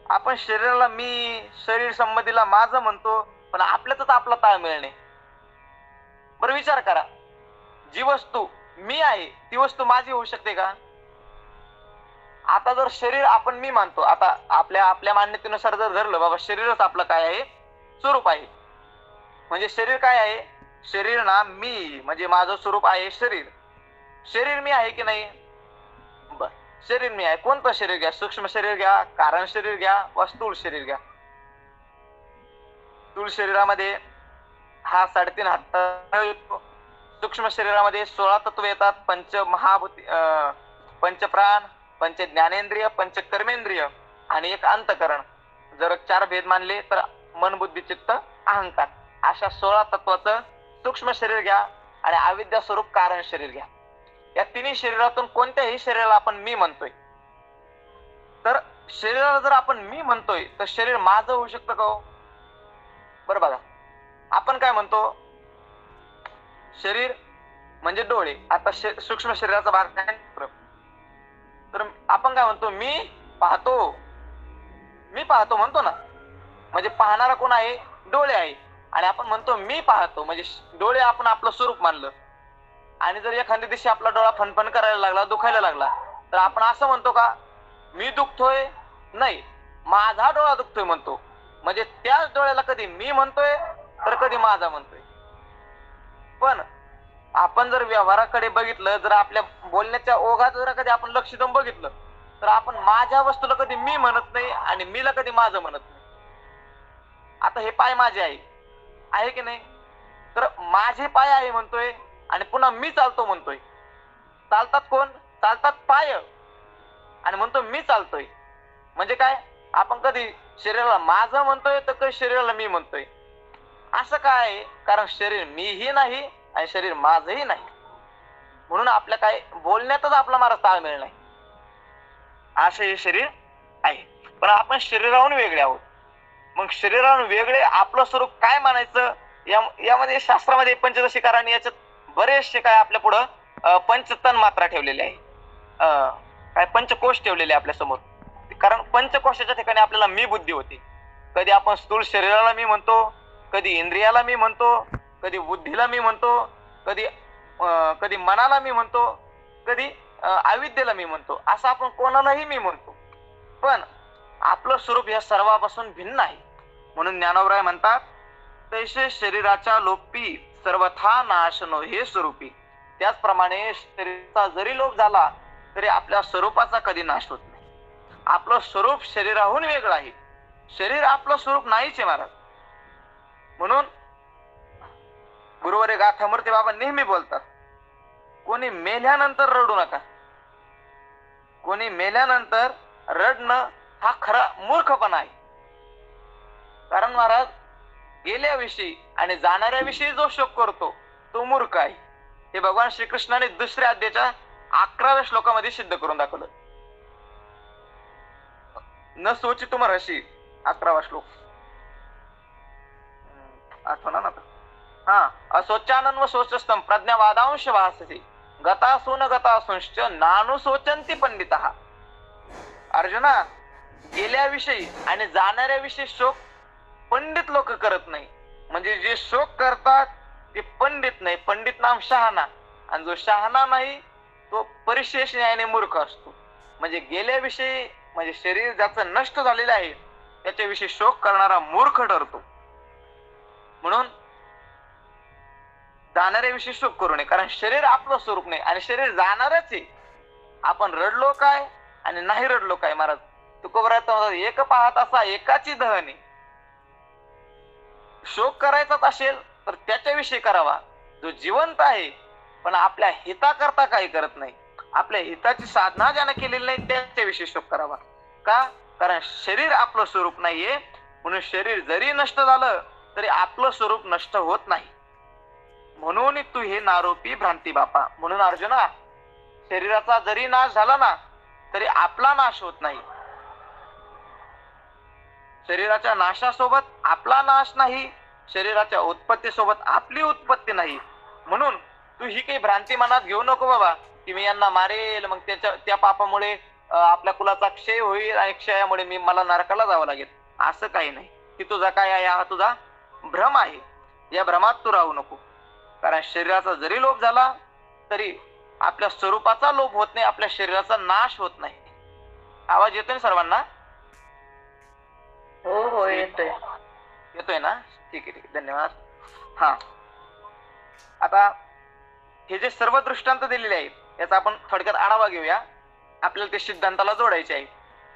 आपण शरीराला मी, शरीर संबंधीला माझं म्हणतो, पण आपल्यातच आपला ताळमेळ नाही. बरं विचार करा, जी वस्तू मी आहे ती वस्तू माझी होऊ शकते का? आता जर शरीर आपण मी मानतो, आता आपल्या मान्यतेनुसार जर धरलं बाबा शरीरच आपलं काय आहे, स्वरूप आहे, म्हणजे शरीर काय आहे, शरीर ना मी म्हणजे माझं स्वरूप आहे शरीर. शरीर मी आहे की नाही? बर, शरीर मी आहे. कोणतं शरीर घ्या, सूक्ष्म शरीर घ्या, कारण शरीर घ्या, वा स्थूल शरीर घ्या. स्थूल शरीरामध्ये हा 3.5 हात येतो. सूक्ष्म शरीरामध्ये 16 तत्व येतात, पंच महाभूती, पंचप्राण, पंच ज्ञानेंद्रिय, पंच कर्मेंद्रिय आणि एक अंतकरण. जर 4 भेद मानले तर मन, बुद्धी, चित्त, अहंकार, अशा 16 तत्वाचं सूक्ष्म शरीर घ्या आणि अविद्या स्वरूप कारण शरीर घ्या. या तिन्ही शरीरातून कोणत्याही शरीराला आपण मी म्हणतोय. तर शरीराला जर आपण मी म्हणतोय तर शरीर माझं होऊ शकतं का हो? बरं बघा, आपण काय म्हणतो, शरीर म्हणजे डोळे. आता सूक्ष्म शरीराचा भाग काय, तर आपण काय म्हणतो, मी पाहतो म्हणतो ना, म्हणजे पाहणारा कोण आहे, डोळे आहे. आणि आपण म्हणतो मी पाहतो, म्हणजे डोळे आपण आपलं स्वरूप मानलं. आणि जर एखाद्या दिवशी आपला डोळा फणफण करायला लागला, दुखायला लागला, तर आपण असं म्हणतो का, मी दुखतोय? नाही, माझा डोळा दुखतोय म्हणतो. म्हणजे त्याच डोळ्याला कधी मी म्हणतोय तर कधी माझा म्हणतोय. पण आपण जर व्यवहाराकडे बघितलं, जर आपल्या बोलण्याच्या ओघात जर कधी आपण लक्ष देऊन बघितलं, तर आपण माझ्या वस्तूला कधी मी म्हणत नाही आणि मीला कधी माझं म्हणत नाही. आता हे पाय माझे आहे की नाही? तर माझे पाय आहे म्हणतोय आणि पुन्हा मी चालतो म्हणतोय. चालतात कोण? चालतात पाय, आणि म्हणतो मी चालतोय. म्हणजे काय, आपण कधी शरीराला माझं म्हणतोय तर कधी शरीराला मी म्हणतोय. असं काय? कारण शरीर मीही नाही आणि शरीर माझंही नाही, म्हणून आपल्या काय बोलण्यातच आपला महाराज ताळमेळ नाही. असं हे शरीर आहे. पण आपण शरीराहून वेगळे आहोत. मग शरीराहून वेगळे आपलं स्वरूप काय मानायचं, यामध्ये शास्त्रामध्ये पंचदशिकारांनी याच्यात बरेचसे काय आपल्या पुढं पंचतन मात्रा ठेवलेले आहे, काय पंचकोश ठेवलेले आपल्या समोर. कारण पंचकोशाच्या ठिकाणी आपल्याला मी बुद्धी होती. कधी आपण स्थूल शरीराला मी म्हणतो, कधी इंद्रियाला मी म्हणतो, कधी बुद्धीला मी म्हणतो, कधी मनाला मी म्हणतो, कधी अविद्येला मी म्हणतो. असं आपण कोणालाही मी म्हणतो. पण आपलं स्वरूप या सर्वापासून भिन्न आहे. म्हणून ज्ञानोबराय म्हणतात, तैसे शरीराच्या लोपी सर्वथा नाश नो हे स्वरूपी. त्याचप्रमाणे शरीराचा जरी लोप झाला तरी आपल्या स्वरूपाचा कधी नाश होत नाही. आपलं स्वरूप शरीराहून वेगळं आहे, शरीर आपलं स्वरूप नाहीच आहे महाराज. म्हणून गुरुवारी गाथामूर्ती बाबा नेहमी बोलतात, कोणी मेल्यानंतर रडू नका. कोणी मेल्यानंतर रडणं हा खरा मूर्खपणा आहे. कारण महाराज गेल्याविषयी आणि जाणाऱ्याविषयी जो शोक करतो तो मूर्ख आहे. हे भगवान श्रीकृष्णाने 2ऱ्या अध्यायाच्या 11व्या श्लोकामध्ये सिद्ध करून दाखवलं. न सोची तुम हशी, 11वा श्लोक आठवणा ना. हा, असोचानन व सोचस्तम प्रज्ञावादांश भासते गतासून गतासूंश्च नानुशोचन्ति पंडितः. अर्जुना, गेल्याविषयी आणि जाणाऱ्याविषयी शोक पंडित लोक करत नाही. म्हणजे जे शोक करतात ते पंडित नाही. पंडित नाम शहाणा, आणि जो शहाणा नाही तो परिशेष न्यायाने मूर्ख असतो. म्हणजे गेल्याविषयी, म्हणजे शरीर ज्याचं नष्ट झालेलं आहे त्याच्याविषयी शोक करणारा मूर्ख ठरतो. म्हणून जाणाऱ्याविषयी शोक करू नये, कारण शरीर आपलं स्वरूप नाही आणि शरीर जाणारच आहे. आपण रडलो काय आणि नाही रडलो काय महाराज तुकोबराय एक पाहत असा एकाची दहनी. शोक करायचाच असेल तर त्याच्याविषयी करावा. जो जिवंत आहे पण आपल्या हिताकरता काही करत नाही, आपल्या हिताची साधना ज्यानं केलेली नाही त्याच्याविषयी शोक करावा. का? कारण शरीर आपलं स्वरूप नाहीये, म्हणून शरीर जरी नष्ट झालं तरी आपलं स्वरूप नष्ट होत नाही. म्हणून तू हे नारोपी भ्रांती बापा. म्हणून अर्जुना, शरीराचा जरी नाश झाला ना तरी आपला नाश होत नाही. शरीराच्या नाशासोबत आपला नाश नाही, शरीराच्या उत्पत्तीसोबत आपली उत्पत्ती नाही. म्हणून तू ही काही भ्रांती मनात घेऊ नको बाबा की मी यांना मारेल, मग त्या पापामुळे आपल्या कुलाचा क्षय होईल आणि क्षयामुळे मला नरकाला जावं लागेल. असं काही नाही. की तुझा काय आहे, हा तुझा भ्रम आहे. या भ्रमात तू राहू नको. कारण शरीराचा जरी लोभ झाला तरी आपल्या स्वरूपाचा लोभ होत नाही, आपल्या शरीराचा नाश होत नाही. आवाज येतोय सर्वांना? हो हो येतोय. येतोय ना? ठीक आहे, ठीक आहे, धन्यवाद. हा, आता हे जे सर्व दृष्टांत दिलेले आहेत याचा आपण थोडक्यात आढावा घेऊया, आपल्याला ते सिद्धांताला जोडायचे आहे.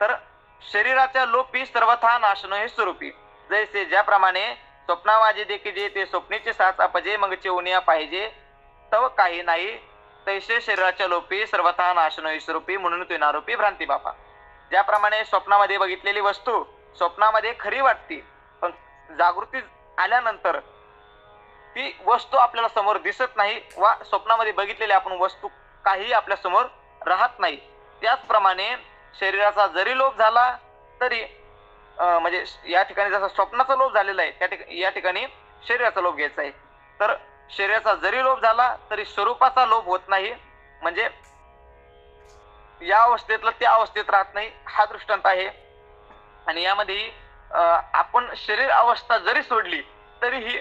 तर शरीराच्या लोपी सर्वथा नाशनो हे स्वरूपी, जैसे ज्याप्रमाणे स्वप्नावाजी देखी जे ते स्वप्नीचे साच अपजे मग चेवनिया पाहिजे तव काही नाही, तैसे शरीराच्या लोपी सर्वथा नाशनो हे स्वरूपी, म्हणून तो नारोपी भ्रांती बापा. ज्याप्रमाणे स्वप्नामध्ये बघितलेली वस्तू स्वप्नामध्ये खरी वाटते, पण जागृती आल्यानंतर ती वस्तू आपल्याला समोर दिसत नाही वा स्वप्नामध्ये बघितलेली आपण वस्तू काही आपल्या समोर राहत नाही. त्याचप्रमाणे शरीराचा जरी लोभ झाला तरी म्हणजे या ठिकाणी जसा स्वप्नाचा लोभ झालेला आहे या ठिकाणी शरीराचा लोभ घ्यायचा आहे. तर शरीराचा जरी लोभ झाला तरी स्वरूपाचा लोभ होत नाही, म्हणजे या अवस्थेतला त्या अवस्थेत राहत नाही, हा दृष्टांत आहे. आणि यामध्ये आपण शरीर अवस्था जरी सोडली तरीही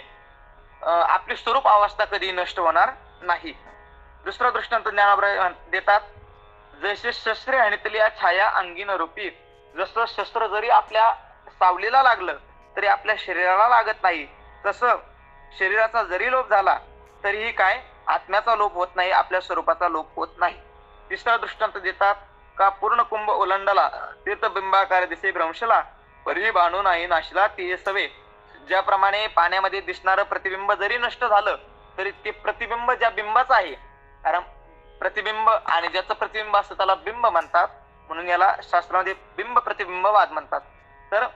आपली स्वरूप अवस्था कधी नष्ट होणार नाही. दुसरा दृष्टांत ज्ञानाबाई देतात, जसे शस्त्रे आणितली छाया अंगीन रूपी, जसं शस्त्र जरी आपल्या सावलीला लागलं तरी आपल्या शरीराला लागत नाही, तसं शरीराचा जरी लोभ झाला तरीही काय आत्म्याचा लोभ होत नाही, आपल्या स्वरूपाचा लोभ होत नाही. तिसरा दृष्टांत देतात का पूर्ण कुंभ ओलांडला तीर्थबिंबाकार दिसे भ्रंशला, परी बाणू नाही नाशिला ते सवे. ज्याप्रमाणे पाण्यामध्ये दिसणारं प्रतिबिंब जरी नष्ट झालं तरी ते प्रतिबिंब ज्या बिंबाचं आहे, कारण प्रतिबिंब आणि ज्याचं प्रतिबिंब असतं त्याला बिंब म्हणतात, म्हणून याला शास्त्रामध्ये बिंब प्रतिबिंबवाद म्हणतात. तर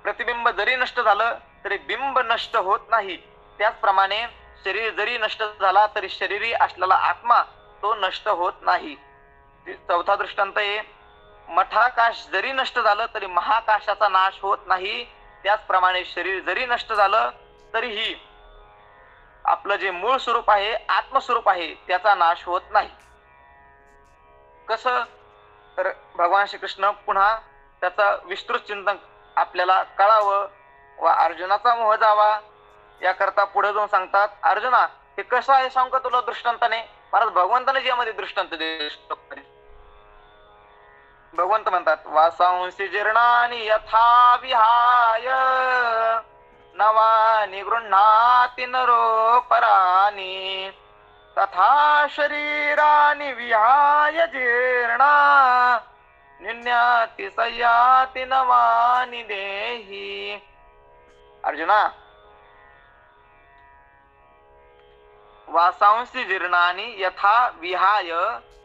प्रतिबिंब जरी नष्ट झालं तरी बिंब नष्ट होत नाही. त्याचप्रमाणे शरीर जरी नष्ट झाला तरी शरीरी असलेला आत्मा तो नष्ट होत नाही. चौथा दृष्टांत आहे, मठाकाश जरी नष्ट झालं तरी महाकाशाचा नाश होत नाही. त्याचप्रमाणे शरीर जरी नष्ट झालं तरीही आपलं जे मूळ स्वरूप आहे, आत्मस्वरूप आहे, त्याचा नाश होत नाही. कसं? तर भगवान श्रीकृष्ण पुन्हा त्याचा विस्तृत चिंतन आपल्याला कळावं व अर्जुनाचा मोह जावा याकरता पुढे जाऊन सांगतात, अर्जुना हे कसं आहे सांगू का तुला दृष्टांताने? महाराज भगवंताने ज्यामध्ये दृष्टांत दिले, भगवंत म्हणतात, वासांसी जीर्णानि यथा विहाय नवानि गृह्णाति नरो परानि, तथा शरीरानि विहाय जीर्णा निन्याति सयाति नवानि देहि. अर्जुना, वासांसी जीर्णानि यथा विहाय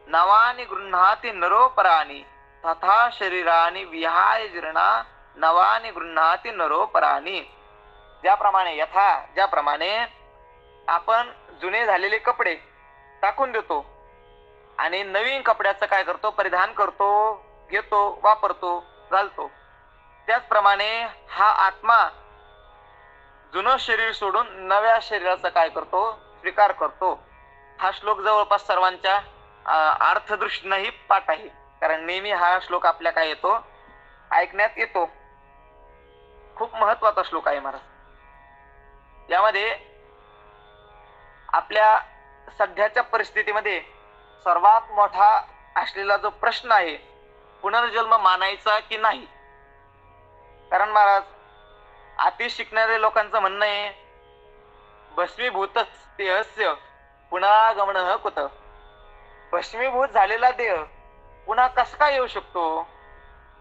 नवानि गृह्णाति नरो परानि, तथा शरीरानि विहाय जीर्णा नवानि गृह्णाति नरो परानि. ज्याप्रमाणे ज्याप्रमाणे आपण जुने झालेले कपडे टाकून देतो आणि नवीन कपड्याचं काय करतो, परिधान करतो, घेतो, वापरतो, घालतो, त्याचप्रमाणे हा आत्मा जुनं शरीर सोडून नव्या शरीराचा काय करतो, स्वीकार करतो. हा श्लोक जवळपास सर्वांच्या अर्थदृष्टीनेही पाठ आहे, कारण नेहमी हा श्लोक आपल्या काय येतो, ऐकण्यात येतो. खूप महत्वाचा श्लोक आहे महाराज. यामध्ये आपल्या सध्याच्या परिस्थितीमध्ये सर्वात मोठा असलेला जो प्रश्न आहे, पुनर्जन्म मानायचा की नाही. कारण महाराज अति शिकणाऱ्या लोकांचं म्हणणं आहे, भस्मीभूतच देहस्य पुनरागमन कुत. भस्मीभूत झालेला देह पुन्हा कसा काय येऊ शकतो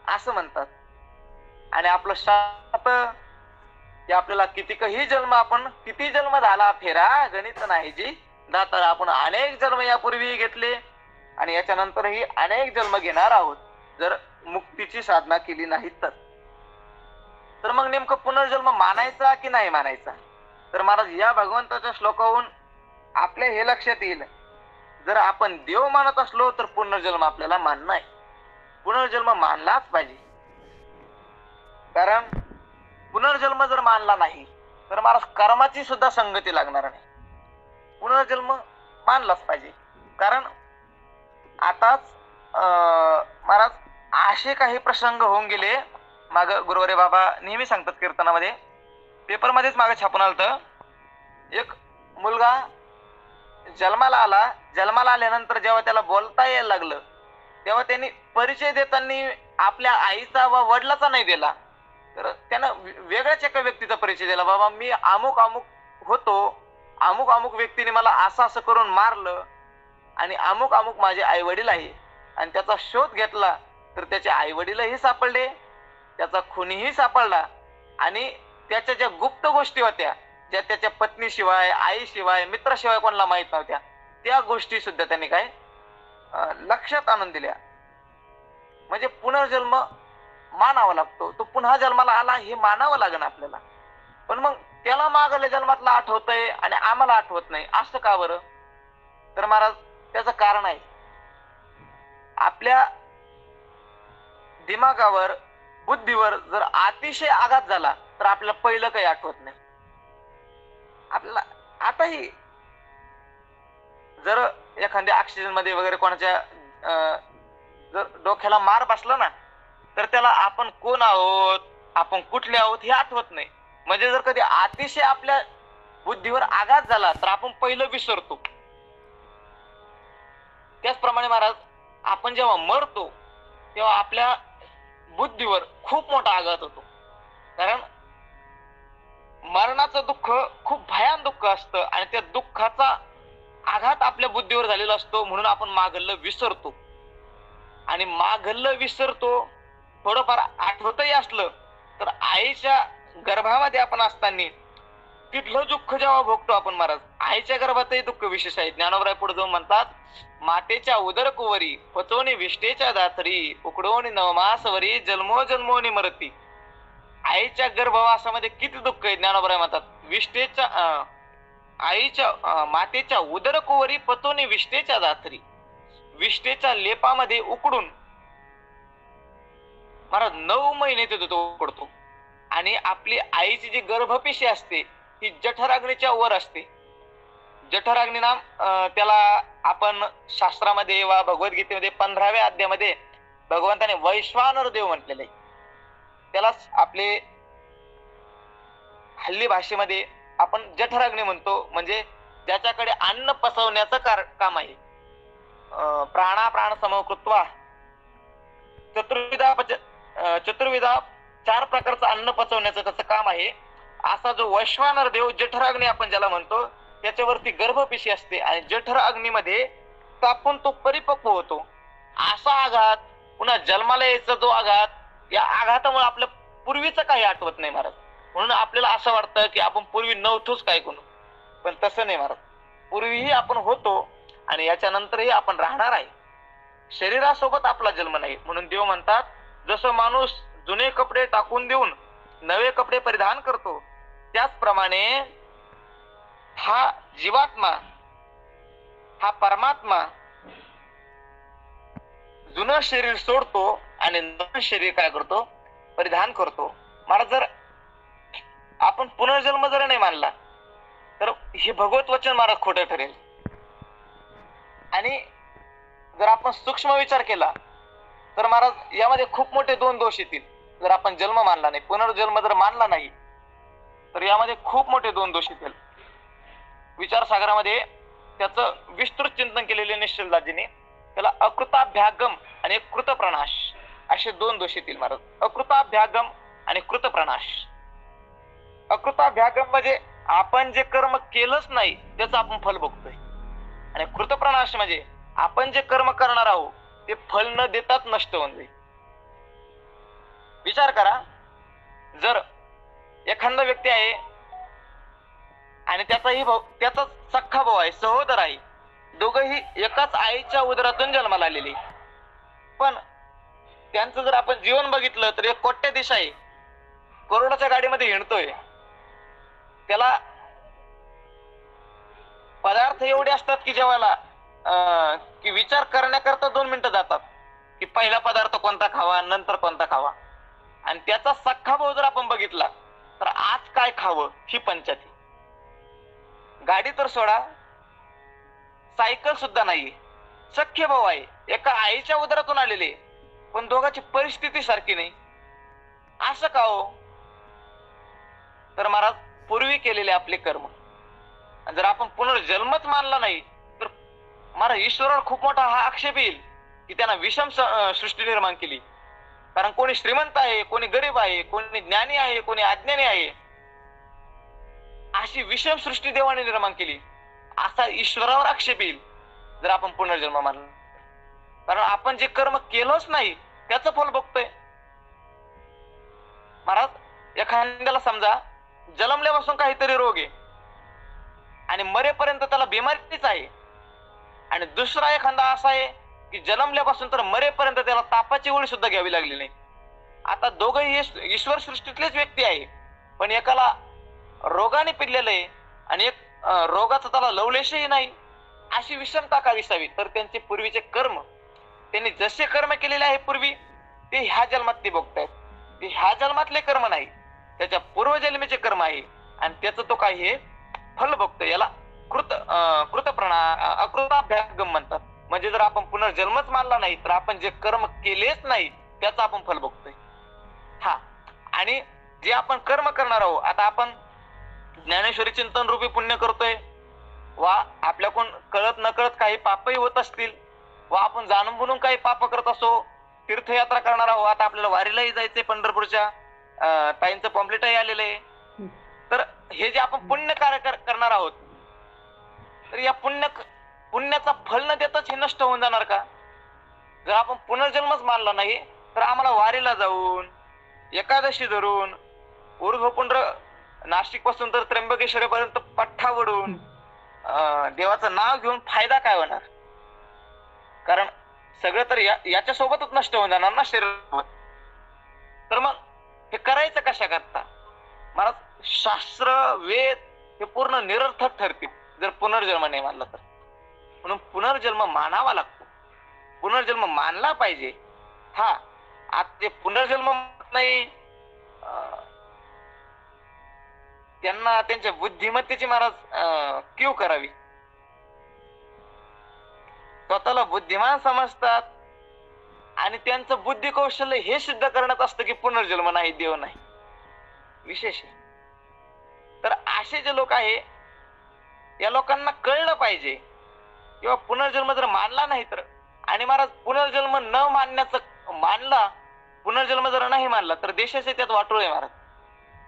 असं म्हणतात. आणि आपलं शास्त्र की आपल्याला कितीकही जन्म, आपण किती जन्म झाला फेरा गणित नाही जी दाता, आपण अनेक जन्म यापूर्वी घेतले आणि याच्यानंतरही अनेक जन्म घेणार आहोत जर मुक्तीची साधना केली नाही तर मग नेमकं पुनर्जन्म मानायचा की नाही मानायचा? तर महाराज या भगवंताच्या श्लोकाहून आपल्या हे लक्षात येईल, जर आपण देव मानत असलो तर पुनर्जन्म आपल्याला मानणं आहे, पुनर्जन्म मानलाच पाहिजे. कारण पुनर्जन्म जर मानला नाही तर महाराज कर्माची सुद्धा संगती लागणार नाही. पुनर्जन्म मानलाच पाहिजे. कारण आताच महाराज असे काही प्रसंग होऊन गेले, माग गुरुवारी बाबा नेहमी सांगतात कीर्तनामध्ये, पेपर मध्येच मागे छापून आलतं, एक मुलगा जन्माला आल्यानंतर जेव्हा त्याला बोलता यायला लागलं तेव्हा त्यांनी परिचय देताना आपल्या आईचा व वडिलाचा नाही दिला, तर त्यानं वेगळ्याच एका व्यक्तीचा परिचय दिला. बाबा मी अमुक अमुक होतो, अमुक अमुक व्यक्तीने मला असं असं करून मारलं आणि अमुक अमुक माझे आई वडील आहे. आणि त्याचा शोध घेतला तर त्याचे आई वडीलही सापडले, त्याचा खुनीही सापडला आणि त्याच्या ज्या गुप्त गोष्टी होत्या, ज्या त्याच्या पत्नीशिवाय, आईशिवाय, मित्राशिवाय कोणाला माहित नव्हत्या, त्या गोष्टी सुद्धा त्यांनी काय लक्षात आणून दिल्या. म्हणजे पुनर्जन्म मानावा लागतो, तो पुन्हा जन्माला आला हे मानावं लागेल आपल्याला. पण मग त्याला मागल्या जन्मातला आठवतंय आणि आम्हाला आठवत नाही, असं का बरं? तर महाराज त्याचं कारण आहे, आपल्या दिमागावर, बुद्धीवर जर अतिशय आघात झाला तर आपल्याला पहिलं काही आठवत नाही. आपल्याला आताही जर एखाद्या ऑक्सिजन मध्ये वगैरे कोणाच्या जर डोक्याला मार बसला ना तर त्याला आपण कोण आहोत, आपण कुठले आहोत हे आठवत नाही. म्हणजे जर कधी अतिशय आपल्या बुद्धीवर आघात झाला तर आपण पहिलं विसरतो. त्याचप्रमाणे महाराज आपण जेव्हा मरतो तेव्हा आपल्या बुद्धीवर खूप मोठा आघात होतो. कारण मरणाचं दुःख खूप भयान दुःख असतं आणि त्या दुःखाचा आघात आपल्या बुद्धीवर झालेला असतो, म्हणून आपण मागलं विसरतो. आणि मागलं विसरतो, थोडंफार आठवतही असलं तर आईच्या गर्भामध्ये आपण असताना तिथलं दुःख जेव्हा भोगतो आपण महाराज, आईच्या गर्भातही दुःख विशेष आहे. ज्ञानोबराय पुढे जाऊन म्हणतात, मातेच्या उदरकुवरी पचवणी विष्टेच्या दातरी, उकडवणी नवमासवरी जन्मोजन्मोनी मरती. आईच्या गर्भवासामध्ये किती दुःख आहे. ज्ञानोबराय म्हणतात, विष्टेच्या आईच्या मातेच्या उदरकुवरी पचवणी विष्टेच्या दातरी, विष्टेच्या लेपामध्ये उकडून महाराज 9 महिने ते तो उकडतो. आणि आपली आईची जी गर्भपिशी असते ही जठराग्नीच्या वर असते. जठराग्नी नाम त्याला आपण शास्त्रामध्ये वा भगवद्गीतेमध्ये 15व्या अध्यायामध्ये भगवंताने वैश्वानर देव म्हटलेले आहे. त्यालाच आपले हल्ली भाषेमध्ये आपण जठराग्नी म्हणतो, म्हणजे ज्याच्याकडे अन्न पचवण्याचं काम आहे. प्राणा प्राण समकृत्वा चतुर्विधा 4 प्रकारचं अन्न पचवण्याचं त्याचं काम आहे. असा जो वैश्वानर देव जठराग्नी आपण ज्याला म्हणतो, त्याच्यावरती गर्भपिशी असते आणि जठर अग्नीमध्ये तापून तो परिपक्व होतो. असा आघात, पुन्हा जन्माला यायचा जो आघात, या आघातामुळे आपल्या पूर्वीचं काही आठवत नाही महाराज. म्हणून आपल्याला असं वाटतं की आपण पूर्वी नव्हतोच काय कोण, पण तसं नाही महाराज. पूर्वीही आपण होतो आणि याच्यानंतरही आपण राहणार आहे. शरीरासोबत आपला जन्म नाही. म्हणून देव म्हणतात, जसं माणूस जुने कपडे टाकून देऊन नवे कपडे परिधान करतो, त्याचप्रमाणे हा जीवात्मा, हा परमात्मा जुनं शरीर सोडतो आणि नवीन शरीर काय करतो, परिधान करतो. महाराज जर आपण पुनर्जन्म जर नाही मानला तर हे भगवत वचन महाराज खोटं ठरेल. आणि जर आपण सूक्ष्म विचार केला तर महाराज यामध्ये खूप मोठे 2 दोष येतील. जर आपण जन्म मानला नाही, पुनर्जन्म जर मानला नाही तर यामध्ये खूप मोठे 2 दोष येतील. विचारसागरामध्ये त्याचं विस्तृत चिंतन केलेले निश्चलदाजीने त्याला अकृताभ्यागम आणि कृतप्रणाश असे 2 दोष येतील महाराज. अकृताभ्यागम आणि कृतप्रणाश. अकृताभ्यागम म्हणजे आपण जे कर्म केलंच नाही त्याचं आपण फल भोगतोय, आणि कृतप्रणाश म्हणजे आपण जे कर्म करणार आहोत ते फल न देताच नष्ट होऊन जाईल. विचार करा, जर एखाद्या एखादा व्यक्ती आहे आणि त्याचाही भाऊ, त्याचा सख्खा भाऊ आहे, सहोदर आहे, दोघंही एकाच आईच्या उदरातून जन्माला आलेले, पण त्यांचं जर आपण जीवन बघितलं तर एक कोट्याधीश आहे, करोडाच्या गाडीमध्ये हिंडतोय, त्याला पदार्थ एवढे असतात की जेवायला की विचार करण्याकरता 2 मिनिटं जातात की पहिला पदार्थ कोणता खावा, नंतर कोणता खावा. आणि त्याचा सख्खा भाऊ जर आपण बघितला तर आज काय खावं ही पंचायती. गाडी तर सोडा, सायकल सुद्धा नाहीये. सख्खे भाऊ आहे, एका आईच्या उदरातून आलेले, पण दोघांची परिस्थिती सारखी नाही. असं का हो? तर महाराज, पूर्वी केलेले आपले कर्म. जर आपण पुनर्जन्मच मानला नाही तर महाराज ईश्वरावर खूप मोठा हा आक्षेप येईल की त्यांना विषम सृष्टी निर्माण केली. कारण कोणी श्रीमंत आहे, कोणी गरीब आहे, कोणी ज्ञानी आहे, कोणी अज्ञानी आहे, अशी विषम सृष्टी देवाने निर्माण केली, असा ईश्वरावर आक्षेप येईल जर आपण पुनर्जन्म मानला. कारण आपण जे कर्म केलंच नाही त्याचं फल बघतोय. महाराज, एखाद्याला समजा जन्मल्यापासून काहीतरी रोग आहे आणि मरेपर्यंत त्याला बिमारीच आहे, आणि दुसरा एखादा असा आहे की जन्मल्यापासून तर मरेपर्यंत त्याला तापाची गोळी सुद्धा घ्यावी लागली नाही. आता दोघंही ईश्वर सृष्टीतलेच व्यक्ती आहे, पण एकाला रोगाने पिडलेलं आहे आणि एक रोगाचा त्याला लवलेशही नाही. अशी विषमता का दिसावी? तर त्यांचे पूर्वीचे कर्म, त्यांनी जसे कर्म केलेले आहे पूर्वी ते ह्या जन्मात ते बघतायत. ते ह्या जन्मातले कर्म नाही, त्याच्या पूर्वजन्मीचे कर्म आहे, आणि त्याचं तो काय हे फल बघतोय. याला अकृताभ्यागम म्हणतात. म्हणजे जर आपण पुनर्जन्मच मानला नाही तर आपण जे कर्म केलेच नाही त्याचं आपण फल बघतोय. हा, आणि जे आपण कर्म करणार आहोत, आता आपण ज्ञानेश्वरी चिंतन रूपी पुण्य करतोय, वा आपल्याकडून कळत नकळत काही पापही होत असतील, वा आपण जाणून बुणून काही पाप करत असो, तीर्थयात्रा करणार आहोत, आता आपल्याला वारीलाही जायचंय, पंढरपूरच्या ताईंचं पॉम्पलेटही आलेलं आहे. तर हे जे आपण पुण्य कार्य करणार आहोत, तर या पुण्याचा फल न देताच हे नष्ट होऊन जाणार का? जर आपण पुनर्जन्मच मानला नाही तर आम्हाला वारीला जाऊन, एकादशी धरून, ऊर्ध्वपुंड्र नाशिक पासून तर त्र्यंबकेश्वरी पर्यंत पठ्ठा वडून देवाचं नाव घेऊन फायदा काय होणार? कारण सगळं तर याच्या सोबतच नष्ट होऊन जाणार ना शरीर. तर मग हे करायचं कशा करता? महाराज, शास्त्र वेद हे पूर्ण निरर्थक ठरतील जर पुनर्जन्म नाही मानला तर. म्हणून पुनर्जन्म मानावा लागतो, पुनर्जन्म मानला पाहिजे. हा, आता जे पुनर्जन्म नाही त्यांना त्यांच्या बुद्धिमत्तेची महाराज कीव करावी. स्वतःला बुद्धिमान समजतात आणि त्यांचं बुद्धी कौशल्य हे सिद्ध करण्यात असतं की पुनर्जन्म नाही, देव नाही, विशेष आहे. तर असे जे लोक आहे या लोकांना कळलं पाहिजे किंवा पुनर्जन्म जर मानला नाही तर, आणि महाराज पुनर्जन्म न मानण्याचं मानला, पुनर्जन्म जर नाही मानला तर देशाचे त्यात वाटोळ आहे महाराज.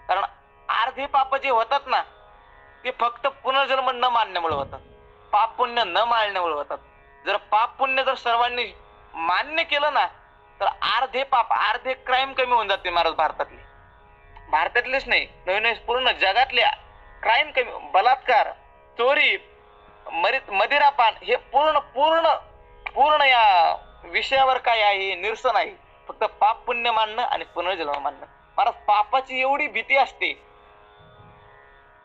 कारण अर्धे पाप जे होतात ना ते फक्त पुनर्जन्म न मानण्यामुळे होतात, पाप पुण्य न मानण्यामुळे होतात. जर पाप पुण्य जर सर्वांनी मान्य केलं ना तर अर्धे पाप, अर्धे क्राईम कमी होऊन जाते महाराज. भारतातलेच नाही, नवीन पूर्ण जगातल्या क्राईम कमी, बलात्कार, चोरी, मदिरापान हे पूर्ण पूर्ण पूर्ण या विषयावर काय आहे निरसन आहे. फक्त पाप पुण्य मानणं आणि पुनर्जन्म मानणं. महाराज, पापाची एवढी भीती असते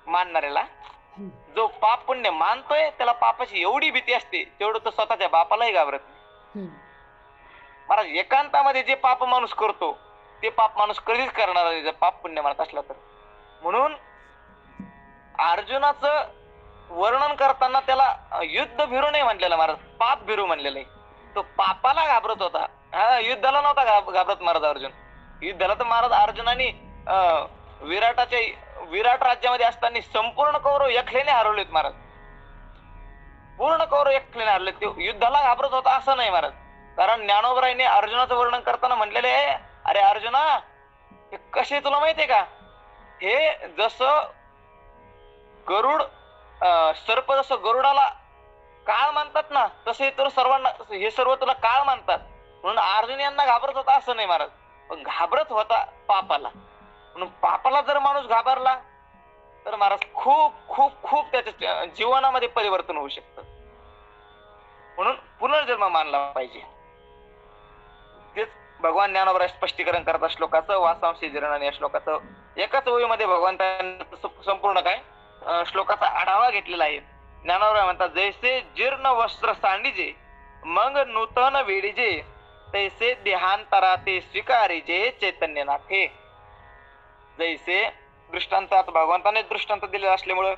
मानणाऱ्याला, जो पाप पुण्य मानतोय त्याला पापाची एवढी भीती असते तेवढं तो स्वतःच्या बापालाही घाबरत नाही. महाराज, एकांतामध्ये जे पाप माणूस करतो ते पाप माणूस कधीच करणार नाही जर पाप पुण्य मानत असला तर. म्हणून अर्जुनाचं वर्णन करताना त्याला युद्ध भिरू नाही म्हणलेलं महाराज, पाप भिरू म्हणलेलं आहे. तो पापाला घाबरत होता, हा, युद्धाला नव्हता घाबरत महाराज अर्जुन. युद्धाला तर महाराज अर्जुनाने विराट राज्यामध्ये असताना संपूर्ण कौरव एकट्याने हरवलेत महाराज, पूर्ण कौरव एकट्याने हरवले. ते युद्धाला घाबरत होता असं नाही महाराज. कारण ज्ञानोबरायने अर्जुनाचं वर्णन करताना म्हणलेले आहे, अरे अर्जुना, हे कसे तुला माहितीये का, हे जसं गरुड सर्प जसं गरुडाला काळ मानतात ना तसे तर सर्वांना हे सर्व तुला काळ मानतात. म्हणून अर्जुन यांना घाबरत होता असं नाही महाराज, पण घाबरत होता पापाला. म्हणून पापाला जर माणूस घाबरला तर महाराज खूप खूप खूप त्याच्या जीवनामध्ये परिवर्तन होऊ शकतं. म्हणून पुनर्जन्म मानला पाहिजे. तेच भगवान ज्ञानोबा स्पष्टीकरण करतात श्लोकाचं, वासांशी जीर्ण या श्लोकाचं एकाच ओळीमध्ये भगवंतांनी संपूर्ण काय श्लोकाचा आढावा घेतलेला आहे. ज्ञानोबा म्हणतात, जैसे जीर्ण वस्त्र सांडीजे मग नूतन वेडीजे तैसे देहांतरा ते स्वीकारीजे चैतन्यनाथे. जैसे दृष्टांत, आता भगवंताने दृष्टांत दिलेला असल्यामुळं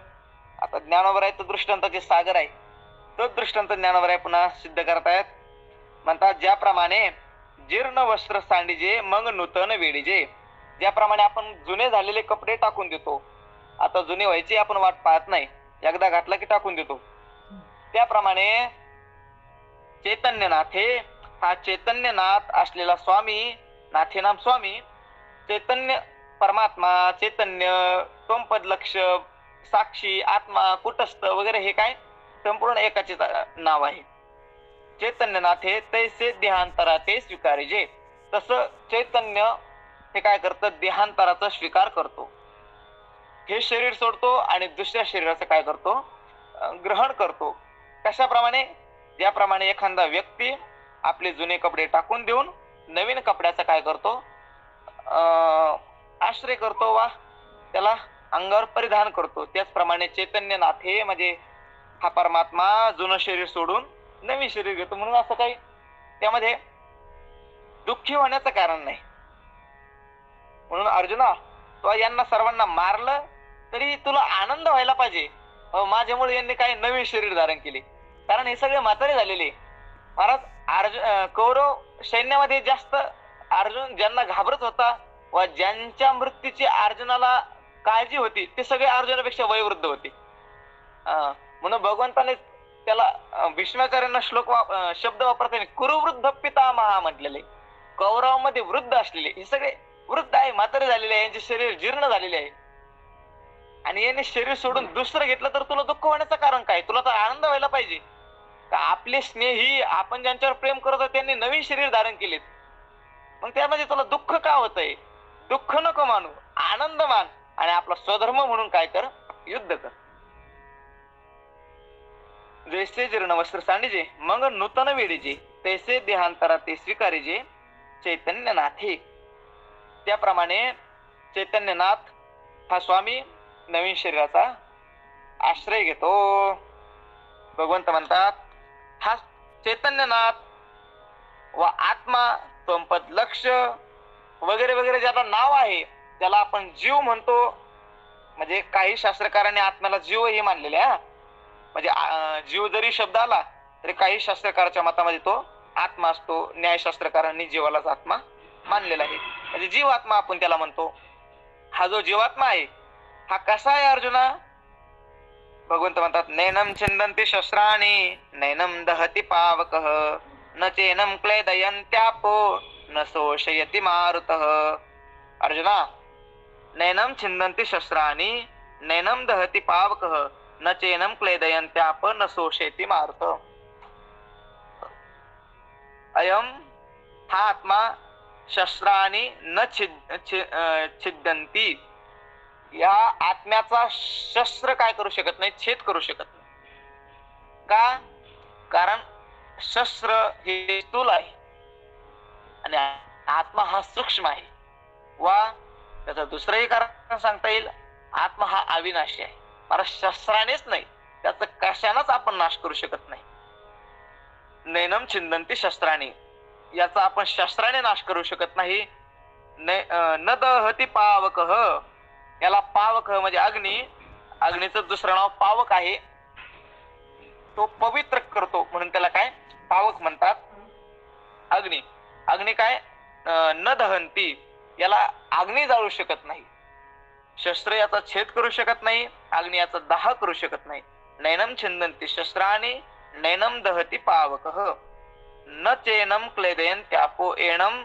आता ज्ञानोबा दृष्टांताचे सागर आहे. तो दृष्टांत ज्ञानोबा पुन्हा सिद्ध करतायत. म्हणतात, ज्याप्रमाणे जीर्ण वस्त्र सांडीजे मग नूतन वेडीजे, ज्याप्रमाणे आपण जुने झालेले कपडे टाकून देतो, आता जुने व्हायची आपण वाट पाहत नाही, एकदा घातला की टाकून देतो, त्याप्रमाणे चैतन्यनाथे, हा चैतन्यनाथ असलेला स्वामी, नाथे नाम स्वामी, चैतन्य परमात्मा, चैतन्य, त्वंपद लक्ष, साक्षी, आत्मा, कुटस्थ वगैरे हे काय संपूर्ण एकाचे नाव आहे. चैतन्यनाथे तैसे देहांतरा ते स्वीकारीजे, तसं चैतन्य हे काय करतं, देहांतराचा स्वीकार करतो. हे शरीर सोडतो आणि दुसऱ्या शरीराचं काय करतो, ग्रहण करतो. कशाप्रमाणे, ज्याप्रमाणे एखादा व्यक्ती आपले जुने कपडे टाकून देऊन नवीन कपड्याचा काय करतो, आश्रय करतो वा त्याला अंगावर परिधान करतो, त्याचप्रमाणे चैतन्यनाथे म्हणजे हा परमात्मा जुनं शरीर सोडून नवीन शरीर घेतो. म्हणून असं काही त्यामध्ये दुःखी होण्याचं कारण नाही. म्हणून अर्जुना, तो यांना सर्वांना मारलं तरी तुला आनंद व्हायला पाहिजे, माझ्यामुळे यांनी काही नवीन शरीर धारण केले, कारण हे सगळे म्हातारे झालेले. महाराज कौरव सैन्यामध्ये जास्त अर्जुन ज्यांना घाबरत होता व ज्यांच्या मृत्यूची अर्जुनाला काळजी होती ते सगळे अर्जुनापेक्षा वयोवृद्ध होते. म्हणून भगवंताने त्याला भीष्माचार्यांना शब्द वापरताना कुरुवृद्ध पितामहा म्हटलेले. कौरवामध्ये वृद्ध असलेले हे सगळे वृद्ध आहे, म्हातारे झालेले आहे, यांचे शरीर जीर्ण झालेले आहे, आणि याने शरीर सोडून दुसरं घेतलं तर तुला दुःख होण्याचं कारण काय, तुला तर आनंद व्हायला पाहिजे का. आपले स्नेही, आपण ज्यांच्यावर प्रेम करतो त्यांनी नवीन शरीर धारण केलेत, मग त्यामध्ये तुला दुःख का होतंय. दुःख नको मानू, आनंद मान, आणि आपला स्वधर्म म्हणून काय कर, युद्ध कर. जैसे जीर्ण वस्त्र सांडीजे मग नूतन वेडीजे तैसे देहांतरा ते स्वीकारीजे चैतन्यनाथे. त्याप्रमाणे चैतन्यनाथ हा स्वामी नवीन शरीराचा आश्रय घेतो. भगवंत म्हणतात, हा चैतन्यनाथ व आत्मा, त्वंपद लक्ष वगैरे वगैरे ज्याला नाव आहे, ज्याला आपण जीव म्हणतो, म्हणजे काही शास्त्रकारांनी आत्म्याला जीव हे मानलेले आहे. म्हणजे जीव जरी शब्द आला तरी काही शास्त्रकाराच्या मतामध्ये तो आत्मा असतो. न्यायशास्त्रकारांनी जीवालाच आत्मा मानलेला आहे, म्हणजे जीव आत्मा आपण त्याला म्हणतो. हा जो जीवात्मा आहे हा कसा आहे अर्जुना, भगवंत म्हणतात, नैनम छिंदन्ति शस्त्राणि नैनम दहति पावकः न चैनम क्लेदयन्त्यापो न शोषयति मारुतः. अर्जुना, नैनम छिंदन्ति शस्त्राणि नैनम दहति पावकः न चैनम क्लेदयन्त्याप न शोषयति मारुतः. अयम हा आत्मा शस्त्राणी न छिद्यन्ति, या आत्म्याचा शस्त्र काय करू शकत नाही, छेद करू शकत नाही. का, कारण शस्त्र हे स्थूल आहे आणि आत्मा हा सूक्ष्म आहे. वा त्याचं दुसरंही कारण सांगता येईल, आत्मा हा अविनाशी आहे. मला शस्त्रानेच नाही, त्याचं कशानेच आपण नाश करू शकत नाही. नैनम छिंदन्ति शस्त्राणी, याचा आपण शस्त्राने नाश करू शकत नाही. न दहति पावकः, याला पावक म्हणजे अग्नी, अग्नीचं दुसरं नाव पावक आहे. तो पवित्र करतो म्हणून त्याला काय पावक म्हणतात. अग्नी, अग्नी काय, न दहंती, याला अग्नी जाळू शकत नाही. शस्त्र याचा छेद करू शकत नाही, अग्नी याचा दाह करू शकत नाही. नैनम छिंदन्ति शस्त्राणि नैनम दहति पावकः न चैनम क्लेदयन्त्यापो एनम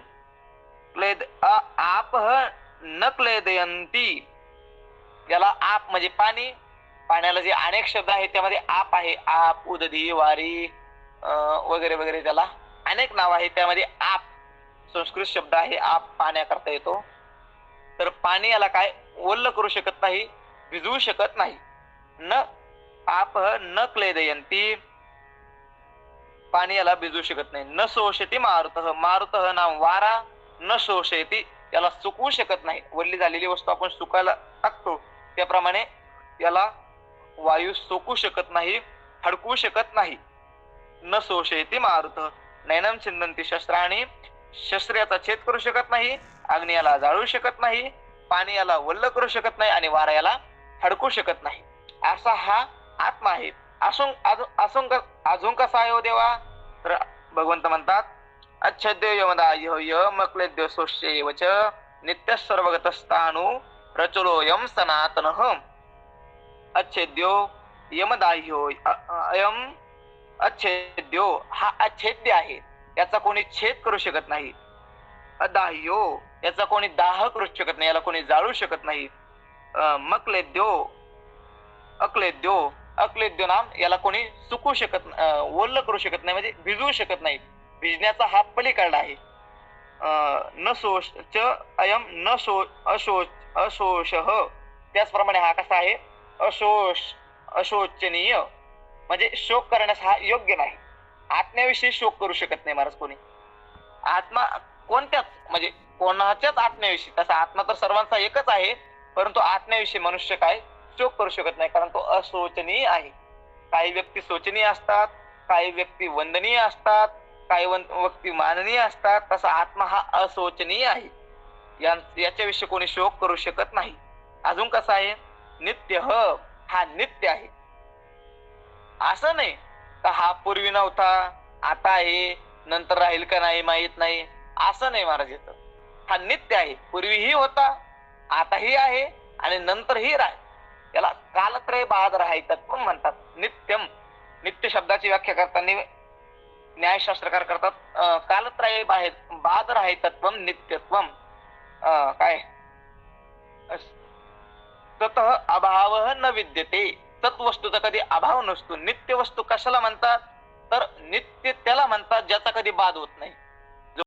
क्लेद आपः न क्लेदयन्ति. याला आप म्हणजे पाणी, पाण्याला जे अनेक शब्द आहेत त्यामध्ये आप आहे. आप, उदधी, वारी वगैरे वगैरे, त्याला अनेक नाव आहे. त्यामध्ये आप संस्कृत शब्द आहे, आप पाण्याकरता येतो. तर पाणी याला काय ओल्ल करू शकत नाही, भिजवू शकत नाही. न आप न क्लेदयंती, पाणी याला भिजवू शकत नाही. न शोषयती मारुतः, मारुतः नाम वारा, न शोषयती, याला सुकवू शकत नाही. वल्ली झालेली वस्तू आपण सुकायला टाकतो त्याप्रमाणे याला वायू सोकू शकत नाही, हडकवू शकत नाही. न शोषयती मारुतः, नैनम छिंदंती शस्त्राणी, शस्त्र याचा छेद करू शकत नाही, अग्नी याला जाळू शकत नाही, पाणी याला वल्ल करू शकत नाही आणि वारा याला हडकू शकत नाही. असा हा आत्मा आहे. अजून कसा आहे हो देवा? तर भगवंत म्हणतात अच्छेद्यो यमदाह्यो यमक्लेद्यो सोष्येवच नित्य सर्वगतस्थाणु रचलोयम सनातनः. अच्छेद्यो यमदाह्यो, अयम अच्छेद्यो, हा अच्छेद्य आहे, याचा कोणी छेद करू शकत नाही. अदाह्यो, याचा कोणी दाह करू शकत नाही, याला कोणी जाळू शकत नाही. मक्लेद्यो, अक्लेद्यो, अक्लेद्यो नाम, याला कोणी सुकू शकत, ओल्ल करू शकत नाही, म्हणजे भिजवू शकत नाही. भिजण्याचा हा पलीकडला आहे. न शोष अयम न अशोषः, त्याचप्रमाणे हा कसा आहे? अशोचनीय, म्हणजे शोक करण्यास हा योग्य नाही. आत्म्याविषयी शोक करू शकत नाही महाराज कोणी. आत्मा कोणत्याच, म्हणजे कोणाच्याच आत्म्याविषयी, तसा आत्मा तर सर्वांचा एकच आहे, परंतु आत्म्याविषयी मनुष्य काय शोक करू शकत नाही, कारण तो अशोचनीय आहे. काही व्यक्ती शोचनीय असतात, काही व्यक्ती वंदनीय असतात, काही व्यक्ती माननीय असतात. तसा आत्मा हा अशोचनीय आहे, याच्याविषयी कोणी शोक करू शकत नाही. अजून कसा आहे? नित्य, हा नित्य आहे. असं नाही का हा पूर्वी नव्हता, आता आहे, नंतर राहील का नाही माहित नाही, असं नाही महाराज. येतं हा नित्य आहे, पूर्वीही होता, आताही आहे आणि नंतरही राहील. याला कालत्रय बाद राहितत्व म्हणतात. नित्यम, नित्य शब्दाची व्याख्या करताना न्यायशास्त्रकार करतात कालत्रय बाद राहितत्व नित्यत्वम. काय ततः अभाव न विद्यते, तत्वस्तूचा कधी अभाव नसतो. नित्य वस्तू कशाला म्हणतात? तर नित्य त्याला म्हणतात ज्याचा कधी बाद होत नाही.